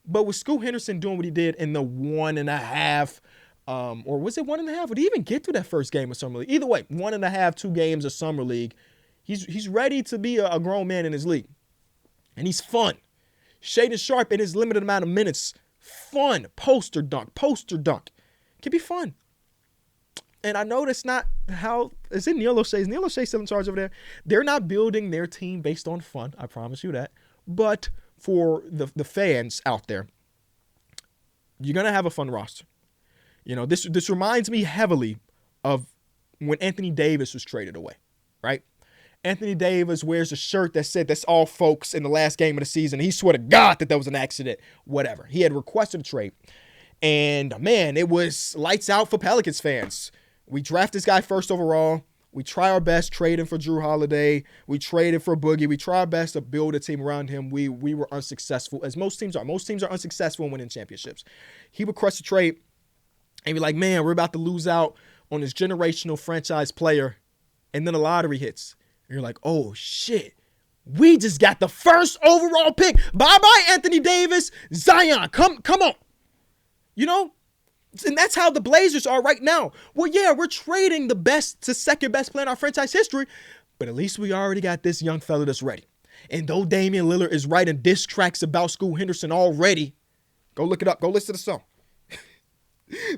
But with Scoot Henderson doing what he did in the 1.5, or was it 1.5? Would he even get through that first game of Summer League? Either way, 1.5, 2 games of Summer League. He's ready to be a grown man in his league. And he's fun. Shaedon Sharpe in his limited amount of minutes. Fun. Poster dunk. Can be fun. And I know that's not how, is it Neil O'Shea? Is Neil O'Shea still in charge over there? They're not building their team based on fun. I promise you that. But for the fans out there, you're going to have a fun roster. This reminds me heavily of when Anthony Davis was traded away, right? Anthony Davis wears a shirt that said, "That's all, folks," in the last game of the season. He swore to God that was an accident, whatever. He had requested a trade. And, man, it was lights out for Pelicans fans. We draft this guy first overall. We try our best trading for Jrue Holiday. We traded for Boogie. We try our best to build a team around him. We were unsuccessful, as most teams are. Most teams are unsuccessful in winning championships. He would crush the trade and be like, man, we're about to lose out on this generational franchise player. And then the lottery hits. And you're like, oh, shit. We just got the first overall pick. Bye-bye, Anthony Davis. Zion, come on. You know? And that's how the Blazers are right now. Well, yeah, we're trading the best to second best player in our franchise history, but at least we already got this young fella that's ready. And though Damian Lillard is writing diss tracks about Scoot Henderson already, go look it up. Go listen to the song.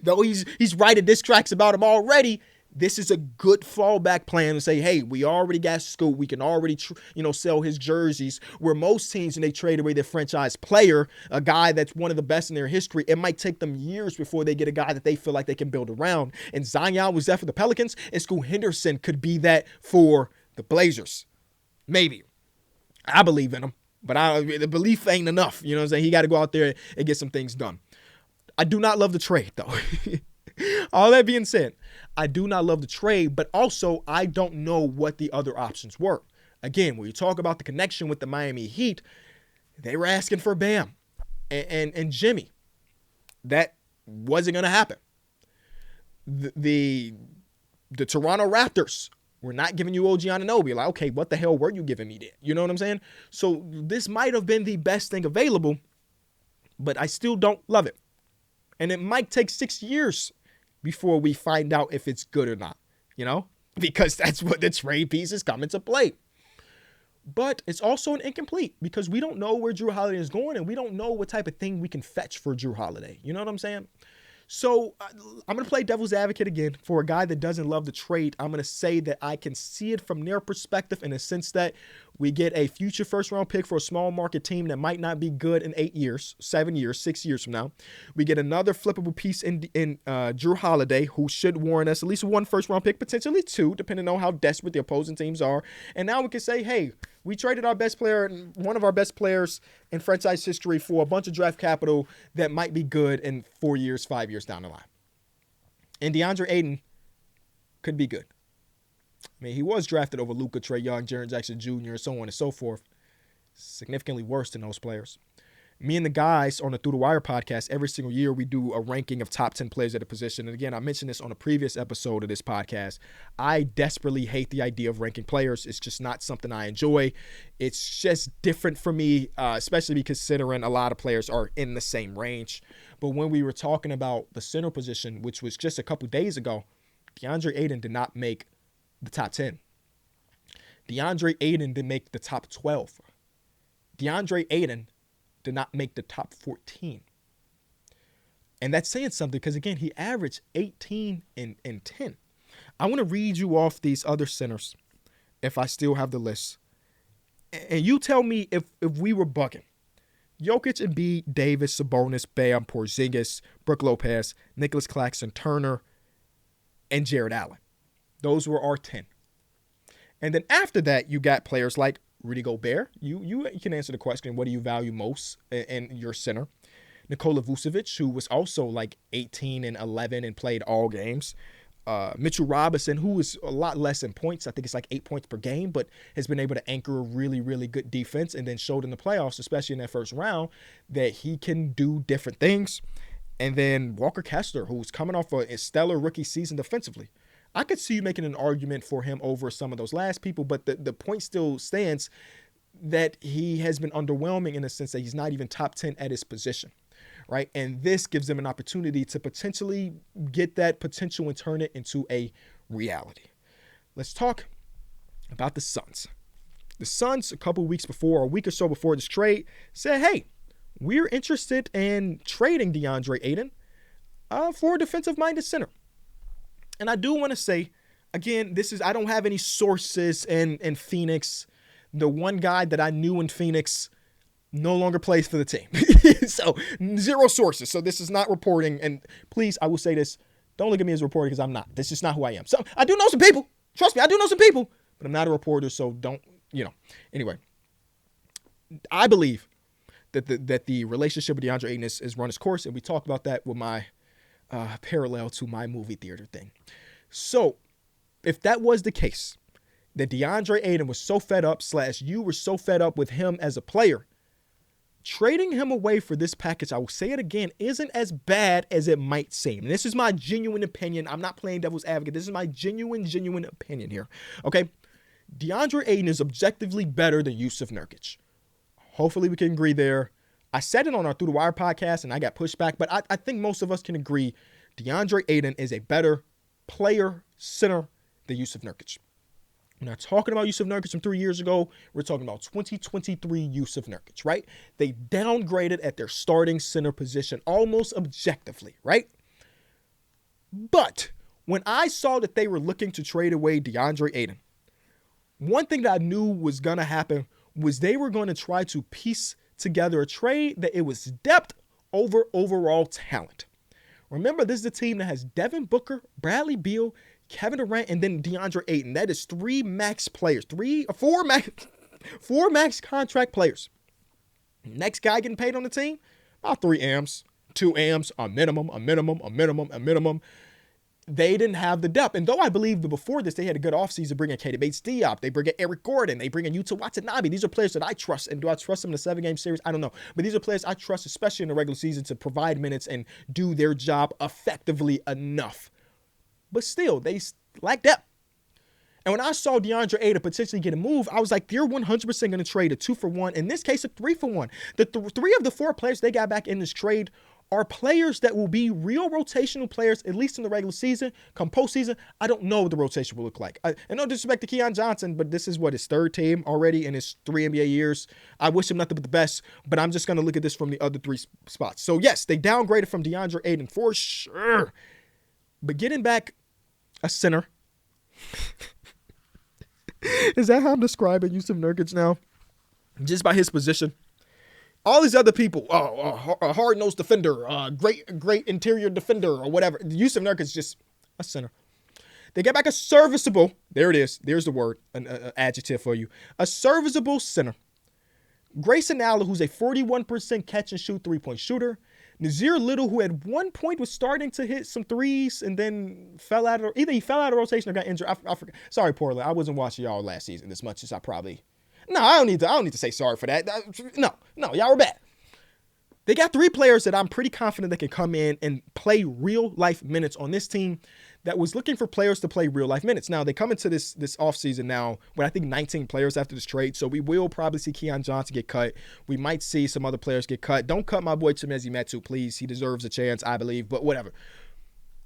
Though he's writing diss tracks about him already, this is a good fallback plan to say, hey, we already got Scoot. We can already, sell his jerseys. Where most teams, when they trade away their franchise player, a guy that's one of the best in their history, it might take them years before they get a guy that they feel like they can build around. And Zion was that for the Pelicans, and Scoot Henderson could be that for the Blazers. Maybe. I believe in him, but the belief ain't enough. You know what I'm saying? He got to go out there and get some things done. I do not love the trade, though. All that being said, I do not love the trade, but also I don't know what the other options were. Again, when you talk about the connection with the Miami Heat, they were asking for Bam and Jimmy. That wasn't going to happen. The Toronto Raptors were not giving you OG Anunoby. Like, okay, what the hell were you giving me then? You know what I'm saying? So this might have been the best thing available, but I still don't love it. And it might take 6 years before we find out if it's good or not, because that's what the trade pieces come into play. But it's also an incomplete because we don't know where Jrue Holiday is going and we don't know what type of thing we can fetch for Jrue Holiday. You know what I'm saying? So I'm going to play devil's advocate again. For a guy that doesn't love the trade, I'm going to say that I can see it from their perspective in the sense that we get a future first-round pick for a small market team that might not be good in 8 years, 7 years, 6 years from now. We get another flippable piece in Jrue Holiday, who should warrant us at least one first-round pick, potentially two, depending on how desperate the opposing teams are. And now we can say, hey, we traded our best player, one of our best players in franchise history, for a bunch of draft capital that might be good in 4 years, 5 years down the line. And Deandre Ayton could be good. I mean, he was drafted over Luka, Trae Young, Jaren Jackson Jr., and so on and so forth. Significantly worse than those players. Me and the guys on the Through the Wire podcast, every single year we do a ranking of top 10 players at a position. And again, I mentioned this on a previous episode of this podcast. I desperately hate the idea of ranking players. It's just not something I enjoy. It's just different for me, especially considering a lot of players are in the same range. But when we were talking about the center position, which was just a couple days ago, Deandre Ayton did not make the top 10. Deandre Ayton didn't make the top 12. Deandre Ayton did not make the top 14. And that's saying something because, again, he averaged 18 and 10. I want to read you off these other centers if I still have the list. And you tell me if we were bugging. Jokic, Embiid, Davis, Sabonis, Bam, Porzingis, Brook Lopez, Nicholas Claxton, Turner, and Jared Allen. Those were our 10. And then after that, you got players like Rudy Gobert. You can answer the question, what do you value most in your center? Nikola Vucevic, who was also like 18 and 11 and played all games. Mitchell Robinson, who is a lot less in points. I think it's like 8 points per game, but has been able to anchor a really, really good defense and then showed in the playoffs, especially in that first round, that he can do different things. And then Walker Kessler, who's coming off a stellar rookie season defensively. I could see you making an argument for him over some of those last people, but the point still stands that he has been underwhelming in the sense that he's not even top 10 at his position, right? And this gives them an opportunity to potentially get that potential and turn it into a reality. Let's talk about the Suns. The Suns, a couple weeks before, a week or so before this trade, said, hey, we're interested in trading DeAndre Ayton for a defensive-minded center. And I do want to say, again, I don't have any sources in Phoenix. The one guy that I knew in Phoenix no longer plays for the team. So, zero sources. So, this is not reporting. And please, I will say this. Don't look at me as a reporter because I'm not. That's just not who I am. So, I do know some people. Trust me, I do know some people. But I'm not a reporter, so don't, Anyway, I believe that the relationship with DeAndre Ayton is run its course. And we talked about that with my parallel to my movie theater thing. So, if that was the case, that DeAndre Ayton was so fed up / you were so fed up with him as a player Trading him away for this package, I will say it again, isn't as bad as it might seem. And this is my genuine opinion. I'm not playing devil's advocate. This is my genuine opinion here. Okay? DeAndre Ayton is objectively better than Jusuf Nurkic. Hopefully we can agree there. I said it on our Through the Wire podcast, and I got pushed back, but I think most of us can agree DeAndre Ayton is a better player, center than Jusuf Nurkic. We're not talking about Jusuf Nurkic from 3 years ago. We're talking about 2023 Jusuf Nurkic, right? They downgraded at their starting center position almost objectively, right? But when I saw that they were looking to trade away DeAndre Ayton, one thing that I knew was going to happen was they were going to try to piece together a trade that it was depth over overall talent. Remember, this is a team that has Devin Booker, Bradley Beal, Kevin Durant, and then DeAndre Ayton. That is three max players, four max contract players. Next guy getting paid on the team, about 3 M's, 2 M's, a minimum. They didn't have the depth. And though I believe that before this, they had a good offseason bringing Keita Bates-Diop. They bring in Eric Gordon. They bring in Yuta Watanabe. These are players that I trust. And do I trust them in a 7-game series? I don't know. But these are players I trust, especially in the regular season, to provide minutes and do their job effectively enough. But still, they lack depth. And when I saw DeAndre Ayton potentially get a move, I was like, they're 100% going to trade a 2-for-1. In this case, a 3-for-1. The 3 of the 4 players they got back in this trade are players that will be real rotational players, at least in the regular season. Come postseason, I don't know what the rotation will look like. And no disrespect to Keon Johnson, but this is his 3rd team already in his 3 NBA years. I wish him nothing but the best, but I'm just going to look at this from the other 3 spots. So yes, they downgraded from DeAndre Ayton for sure. But getting back a center. Is that how I'm describing Jusuf Nurkic now? Just by his position. All these other people, a hard-nosed defender, great interior defender, or whatever. Jusuf Nurkic is just a center. They get back a serviceable, there it is, there's the word, an adjective for you. A serviceable center. Grayson Allen, who's a 41% catch-and-shoot three-point shooter. Nazir Little, who at one point was starting to hit some threes and then fell out of rotation or got injured. I forgot. Sorry, Portland. I wasn't watching y'all last season as much as I probably. No, I don't need to say sorry for that. No, y'all were bad. They got 3 players that I'm pretty confident that can come in and play real life minutes on this team that was looking for players to play real life minutes. Now, they come into this offseason now with, I think, 19 players after this trade. So we will probably see Keon Johnson get cut. We might see some other players get cut. Don't cut my boy Chimezie Metu, please. He deserves a chance, I believe, but whatever.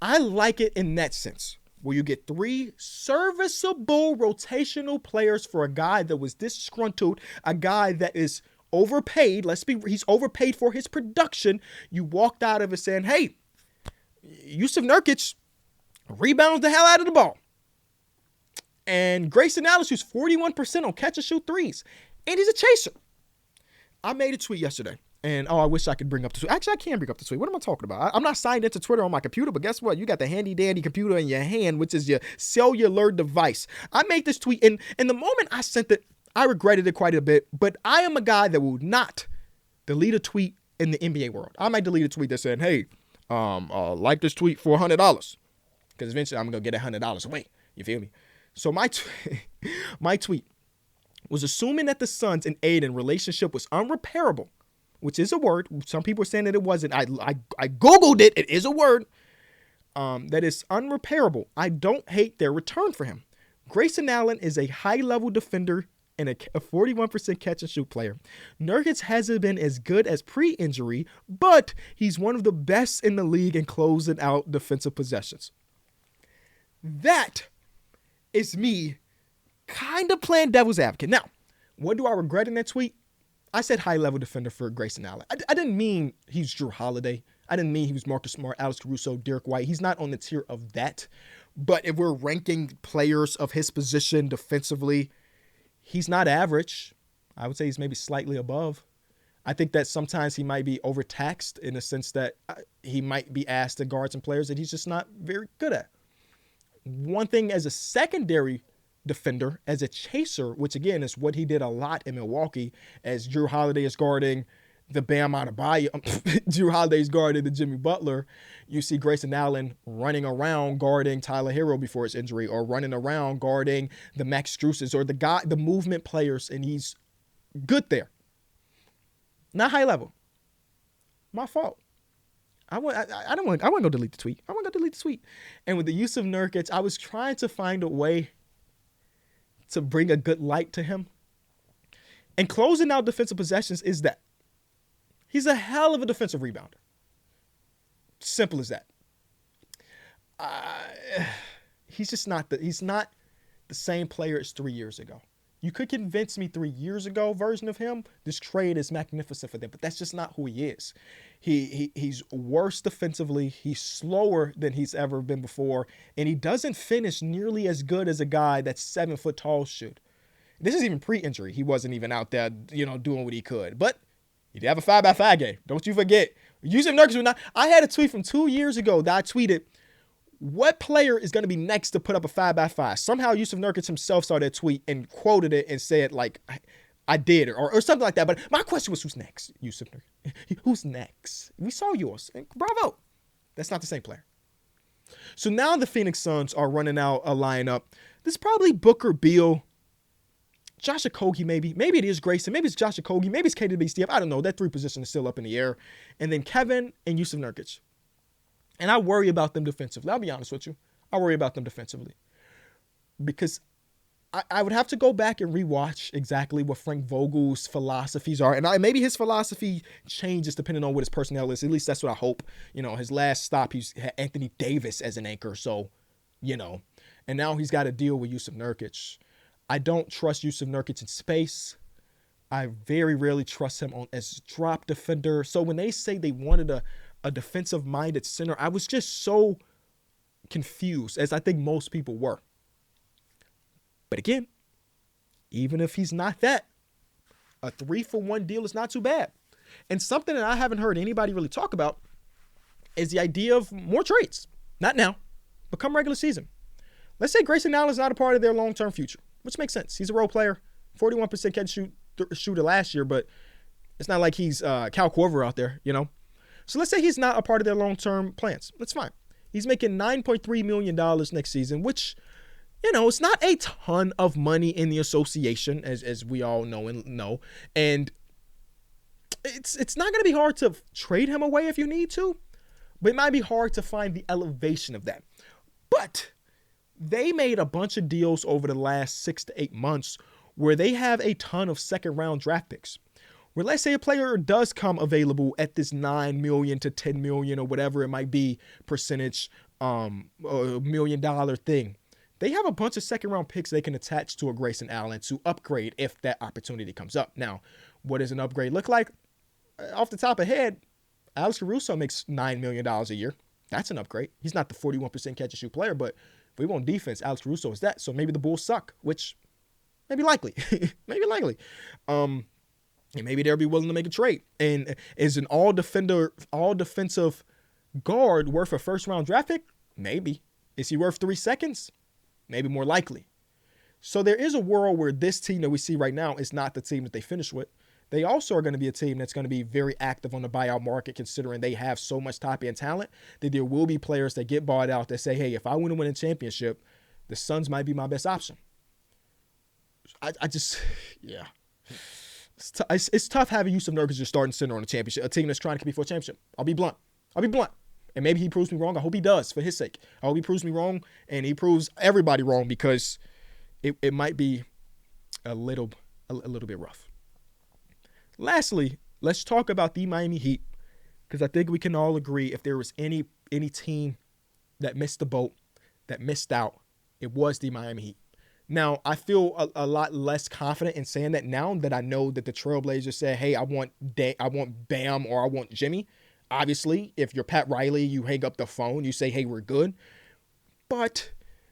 I like it in that sense, where you get 3 serviceable rotational players for a guy that was disgruntled, a guy that is overpaid. He's overpaid for his production. You walked out of it saying, hey, Jusuf Nurkic rebounds the hell out of the ball. And Grayson Allen shoots 41% on catch and shoot threes. And he's a chaser. I made a tweet yesterday. And, I wish I could bring up the tweet. Actually, I can bring up the tweet. What am I talking about? I'm not signed into Twitter on my computer, but guess what? You got the handy-dandy computer in your hand, which is your cellular device. I made this tweet, and the moment I sent it, I regretted it quite a bit, but I am a guy that will not delete a tweet in the NBA world. I might delete a tweet that said, hey, like this tweet for $100, because eventually I'm going to get $100 away. You feel me? So my tweet was assuming that the Suns and Ayton relationship was unrepairable, which is a word. Some people are saying that it wasn't. I Googled it. It is a word. That is unrepairable. I don't hate their return for him. Grayson Allen is a high-level defender and a 41% catch-and-shoot player. Nurkic hasn't been as good as pre-injury, but he's one of the best in the league in closing out defensive possessions. That is me kind of playing devil's advocate. Now, what do I regret in that tweet? I said high-level defender for Grayson Allen. I didn't mean he's Jrue Holiday. I didn't mean he was Marcus Smart, Alex Caruso, Derek White. He's not on the tier of that. But if we're ranking players of his position defensively, he's not average. I would say he's maybe slightly above. I think that sometimes he might be overtaxed in the sense that he might be asked to guard some players that he's just not very good at. One thing as a secondary defender, as a chaser, which again is what he did a lot in Milwaukee, as Jrue Holiday is guarding the Bam Adebayo, Jrue Holiday's guarding the Jimmy Butler. You see Grayson Allen running around guarding Tyler Hero before his injury, or running around guarding the Max Struses or the movement players, and he's good there. Not high level. My fault. I want to go delete the tweet. I want to go delete the tweet. And with the use of Nurkic, I was trying to find a way to bring a good light to him. And closing out defensive possessions is that he's a hell of a defensive rebounder. Simple as that. He's not the same player as 3 years ago. You could convince me 3 years ago version of him, this trade is magnificent for them, but that's just not who he is. He's worse defensively. He's slower than he's ever been before, and he doesn't finish nearly as good as a guy that's 7 foot tall should. This is even pre-injury. He wasn't even out there, doing what he could. But he did have a 5x5 game. Don't you forget. Yusuf Nurkic would not. I had a tweet from 2 years ago that I tweeted, what player is going to be next to put up a 5x5? Somehow Yusuf Nurkic himself saw that tweet and quoted it and said, like, I did, or something like that. But my question was, who's next, Yusuf Nurkic? Who's next? We saw yours. And bravo. That's not the same player. So now the Phoenix Suns are running out a lineup. This is probably Booker, Beal, Josh Okogie, maybe. Maybe it is Grayson. Maybe it's Josh Okogie. Maybe it's KDB. I don't know. That 3 position is still up in the air. And then Kevin and Yusuf Nurkic. And I worry about them defensively. I'll be honest with you. I worry about them defensively. Because I would have to go back and rewatch exactly what Frank Vogel's philosophies are. And maybe his philosophy changes depending on what his personnel is. At least that's what I hope. His last stop, he's had Anthony Davis as an anchor. So, And now he's got to deal with Yusuf Nurkic. I don't trust Yusuf Nurkic in space. I very rarely trust him as drop defender. So when they say they wanted a defensive-minded center, I was just so confused, as I think most people were. But again, even if he's not that, a 3-for-1 deal is not too bad. And something that I haven't heard anybody really talk about is the idea of more trades. Not now, but come regular season. Let's say Grayson Allen is not a part of their long-term future, which makes sense. He's a role player, 41% catch shooter last year, but it's not like he's Cal Korver out there, So let's say he's not a part of their long-term plans. That's fine. He's making $9.3 million next season, which, it's not a ton of money in the association, as we all know. And it's not going to be hard to trade him away if you need to, but it might be hard to find the elevation of that. But they made a bunch of deals over the last 6 to 8 months where they have a ton of second-round draft picks. Where let's say a player does come available at this $9 million to $10 million or whatever it might be percentage, $1 million thing. They have a bunch of second-round picks they can attach to a Grayson Allen to upgrade if that opportunity comes up. Now, what does an upgrade look like? Off the top of head, Alex Caruso makes $9 million a year. That's an upgrade. He's not the 41% catch-and-shoot player, but if we want defense, Alex Caruso is that. So maybe the Bulls suck, which may be likely. And maybe they'll be willing to make a trade. And is an all-defensive guard worth a first-round draft pick? Maybe. Is he worth 3 seconds? Maybe more likely. So there is a world where this team that we see right now is not the team that they finish with. They also are going to be a team that's going to be very active on the buyout market, considering they have so much top-end talent that there will be players that get bought out that say, hey, if I want to win a championship, the Suns might be my best option. Yeah. It's tough having Yusuf Nurkic as your starting center on a championship, a team that's trying to compete for a championship. I'll be blunt. And maybe he proves me wrong. I hope he does for his sake. I hope he proves me wrong and he proves everybody wrong, because it might be a little bit rough. Lastly, let's talk about the Miami Heat, because I think we can all agree if there was any team that missed the boat, that missed out, it was the Miami Heat. Now, I feel a lot less confident in saying that now that I know that the Trailblazers said, hey, I want Bam or I want Jimmy. Obviously, if you're Pat Riley, you hang up the phone, you say, hey, we're good. But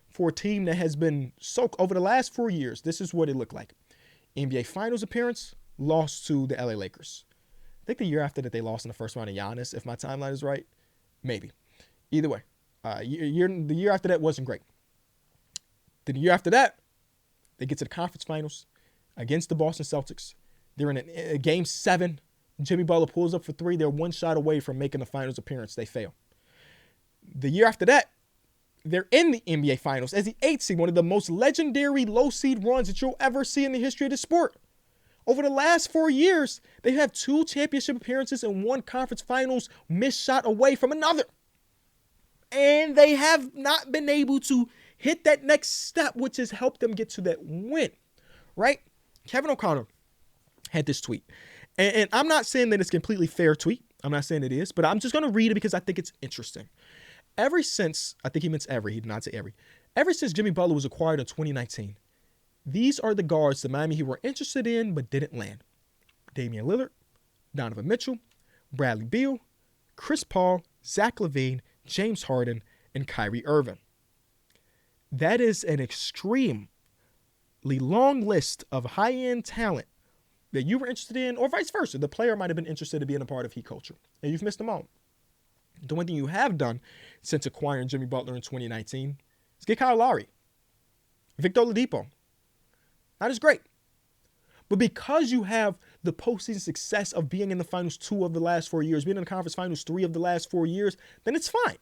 for a team that has been over the last 4 years, this is what it looked like. NBA Finals appearance, lost to the LA Lakers. I think the year after that they lost in the first round of Giannis, if my timeline is right. Maybe. Either way. The year after that wasn't great. Then the year after that, they get to the conference finals against the Boston Celtics. They're in a game 7. Jimmy Butler pulls up for 3. They're one shot away from making the finals appearance. They fail. The year after that, they're in the NBA Finals as the 8th seed, one of the most legendary low seed runs that you'll ever see in the history of the sport. Over the last 4 years, they have 2 championship appearances and 1 conference finals missed shot away from another. And they have not been able to hit that next step, which has helped them get to that win, right? Kevin O'Connor had this tweet. And I'm not saying that it's a completely fair tweet. I'm not saying it is, but I'm just going to read it because I think it's interesting. Ever since, I think he meant every, he did not say every. Ever since Jimmy Butler was acquired in 2019, these are the guards the Miami Heat were interested in but didn't land. Damian Lillard, Donovan Mitchell, Bradley Beal, Chris Paul, Zach LaVine, James Harden, and Kyrie Irving. That is an extremely long list of high-end talent that you were interested in, or vice versa. The player might have been interested in being a part of Heat culture, and you've missed them all. The one thing you have done since acquiring Jimmy Butler in 2019 is get Kyle Lowry, Victor Oladipo. That is great. But because you have the postseason success of being in the finals 2 of the last 4 years, being in the conference finals 3 of the last 4 years, then it's fine.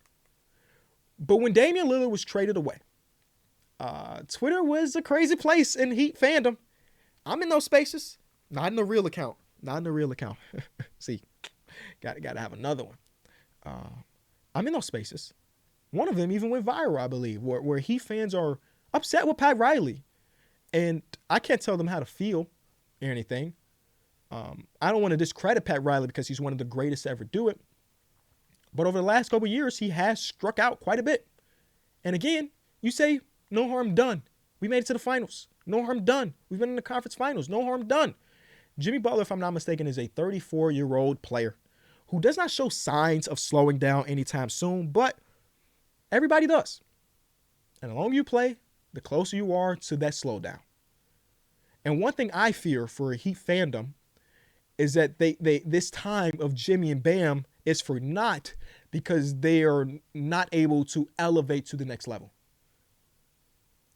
But when Damian Lillard was traded away, Twitter was a crazy place in Heat fandom. I'm in those spaces. Not in the real account. Not in the real account. See, gotta have another one. I'm in those spaces. One of them even went viral, I believe, where Heat fans are upset with Pat Riley. And I can't tell them how to feel or anything. I don't want to discredit Pat Riley because he's one of the greatest to ever do it. But over the last couple of years, he has struck out quite a bit. And again, you say, no harm done. We made it to the finals. No harm done. We've been in the conference finals. No harm done. Jimmy Butler, if I'm not mistaken, is a 34-year-old player who does not show signs of slowing down anytime soon, but everybody does. And the longer you play, the closer you are to that slowdown. And one thing I fear for Heat fandom is that they this time of Jimmy and Bam is for naught because they are not able to elevate to the next level.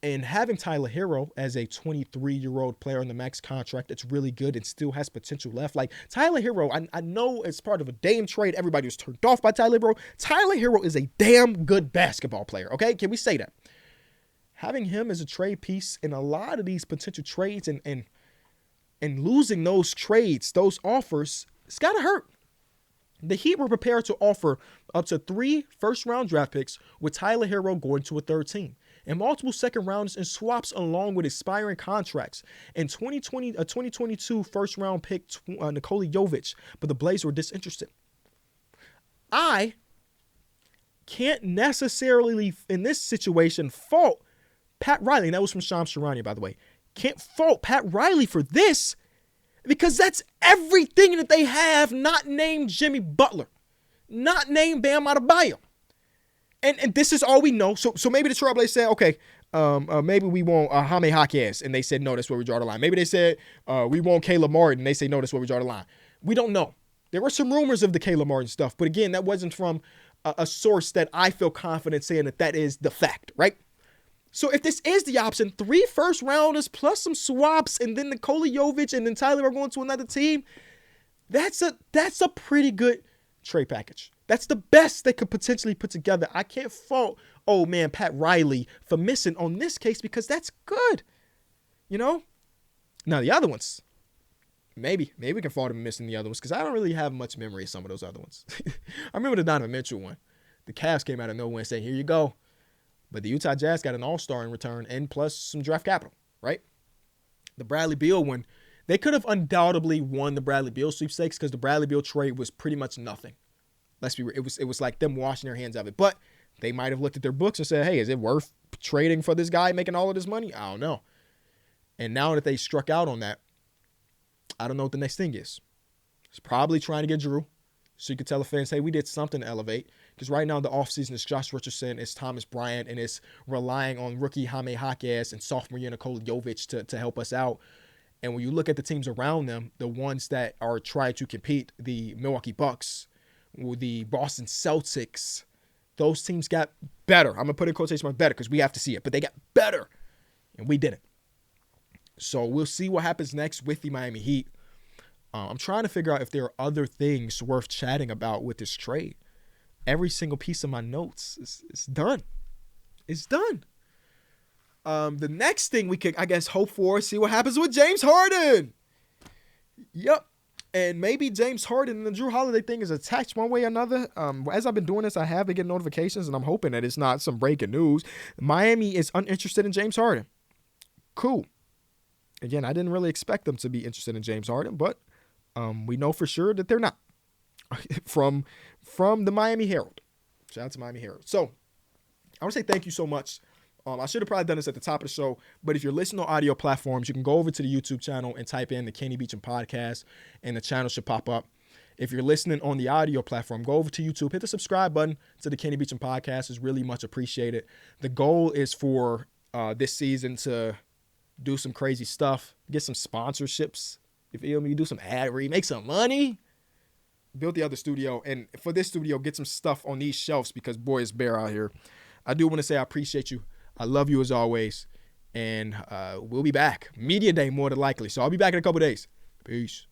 And having Tyler Hero as a 23-year-old player on the max contract that's really good and still has potential left. Like, Tyler Hero, I know as part of a Dame trade, everybody was turned off by Tyler Hero. Tyler Hero is a damn good basketball player, okay? Can we say that? Having him as a trade piece in a lot of these potential trades and losing those trades, those offers, it's got to hurt. The Heat were prepared to offer up to 3 first-round draft picks with Tyler Hero going to a third team, and multiple second rounders and swaps along with expiring contracts. In 2020, a 2022 first-round pick, Nikola Jovic, but the Blazers were disinterested. I can't necessarily, in this situation, fault Pat Riley, and that was from Shams Charania, by the way. Can't fault Pat Riley for this because that's everything that they have not named Jimmy Butler, not named Bam Adebayo. And this is all we know. So maybe the Trailblazers said, okay, maybe we want Jaime Jaquez, and they said, no, that's where we draw the line. Maybe they said, we want Caleb Martin, and they say, no, that's where we draw the line. We don't know. There were some rumors of the Caleb Martin stuff, but again, that wasn't from a source that I feel confident saying that is the fact, right? So if this is the option, 3 first rounders plus some swaps, and then Nikola Jovic and then Tyler are going to another team, that's a pretty good trade package. That's the best they could potentially put together. I can't fault, oh man, Pat Riley for missing on this case because that's good. You know? Now the other ones, maybe we can fault him missing the other ones because I don't really have much memory of some of those other ones. I remember the Donovan Mitchell one. The Cavs came out of nowhere and said, here you go. But the Utah Jazz got an all-star in return and plus some draft capital, right? The Bradley Beal one, they could have undoubtedly won the Bradley Beal sweepstakes because the Bradley Beal trade was pretty much nothing. Let's be real. It was like them washing their hands of it. But they might have looked at their books and said, hey, is it worth trading for this guy making all of this money? I don't know. And now that they struck out on that, I don't know what the next thing is. It's probably trying to get Jrue. So you could tell the fans, hey, we did something to elevate. Because right now the offseason is Josh Richardson, it's Thomas Bryant, and it's relying on rookie Jaime Jaquez and sophomore year Nikola Jovic to help us out. And when you look at the teams around them, the ones that are trying to compete, the Milwaukee Bucks, the Boston Celtics, those teams got better. I'm going to put in quotation marks better because we have to see it. But they got better, and we didn't. So we'll see what happens next with the Miami Heat. I'm trying to figure out if there are other things worth chatting about with this trade. Every single piece of my notes is done. It's done. The next thing we could, I guess, hope for, see what happens with James Harden. Yep. And maybe James Harden and the Jrue Holiday thing is attached one way or another. As I've been doing this, I have been getting notifications, and I'm hoping that it's not some breaking news. Miami is uninterested in James Harden. Cool. Again, I didn't really expect them to be interested in James Harden, but we know for sure that they're not. from the Miami Herald. Shout out to Miami Herald. So I want to say thank you so much. I should have probably done this at the top of the show, but if you're listening on audio platforms, you can go over to the YouTube channel and type in the Kenny Beecham podcast, and the channel should pop up. If you're listening on the audio platform, go over to YouTube, hit the subscribe button to the Kenny Beecham podcast. It's really much appreciated. The goal is for this season to do some crazy stuff, get some sponsorships. You feel me? Do some ad read, make some money. Build the other studio, and for this studio, get some stuff on these shelves because boy, it's bare out here. I do want to say I appreciate you. I love you as always, and we'll be back. Media day more than likely, so I'll be back in a couple days. Peace.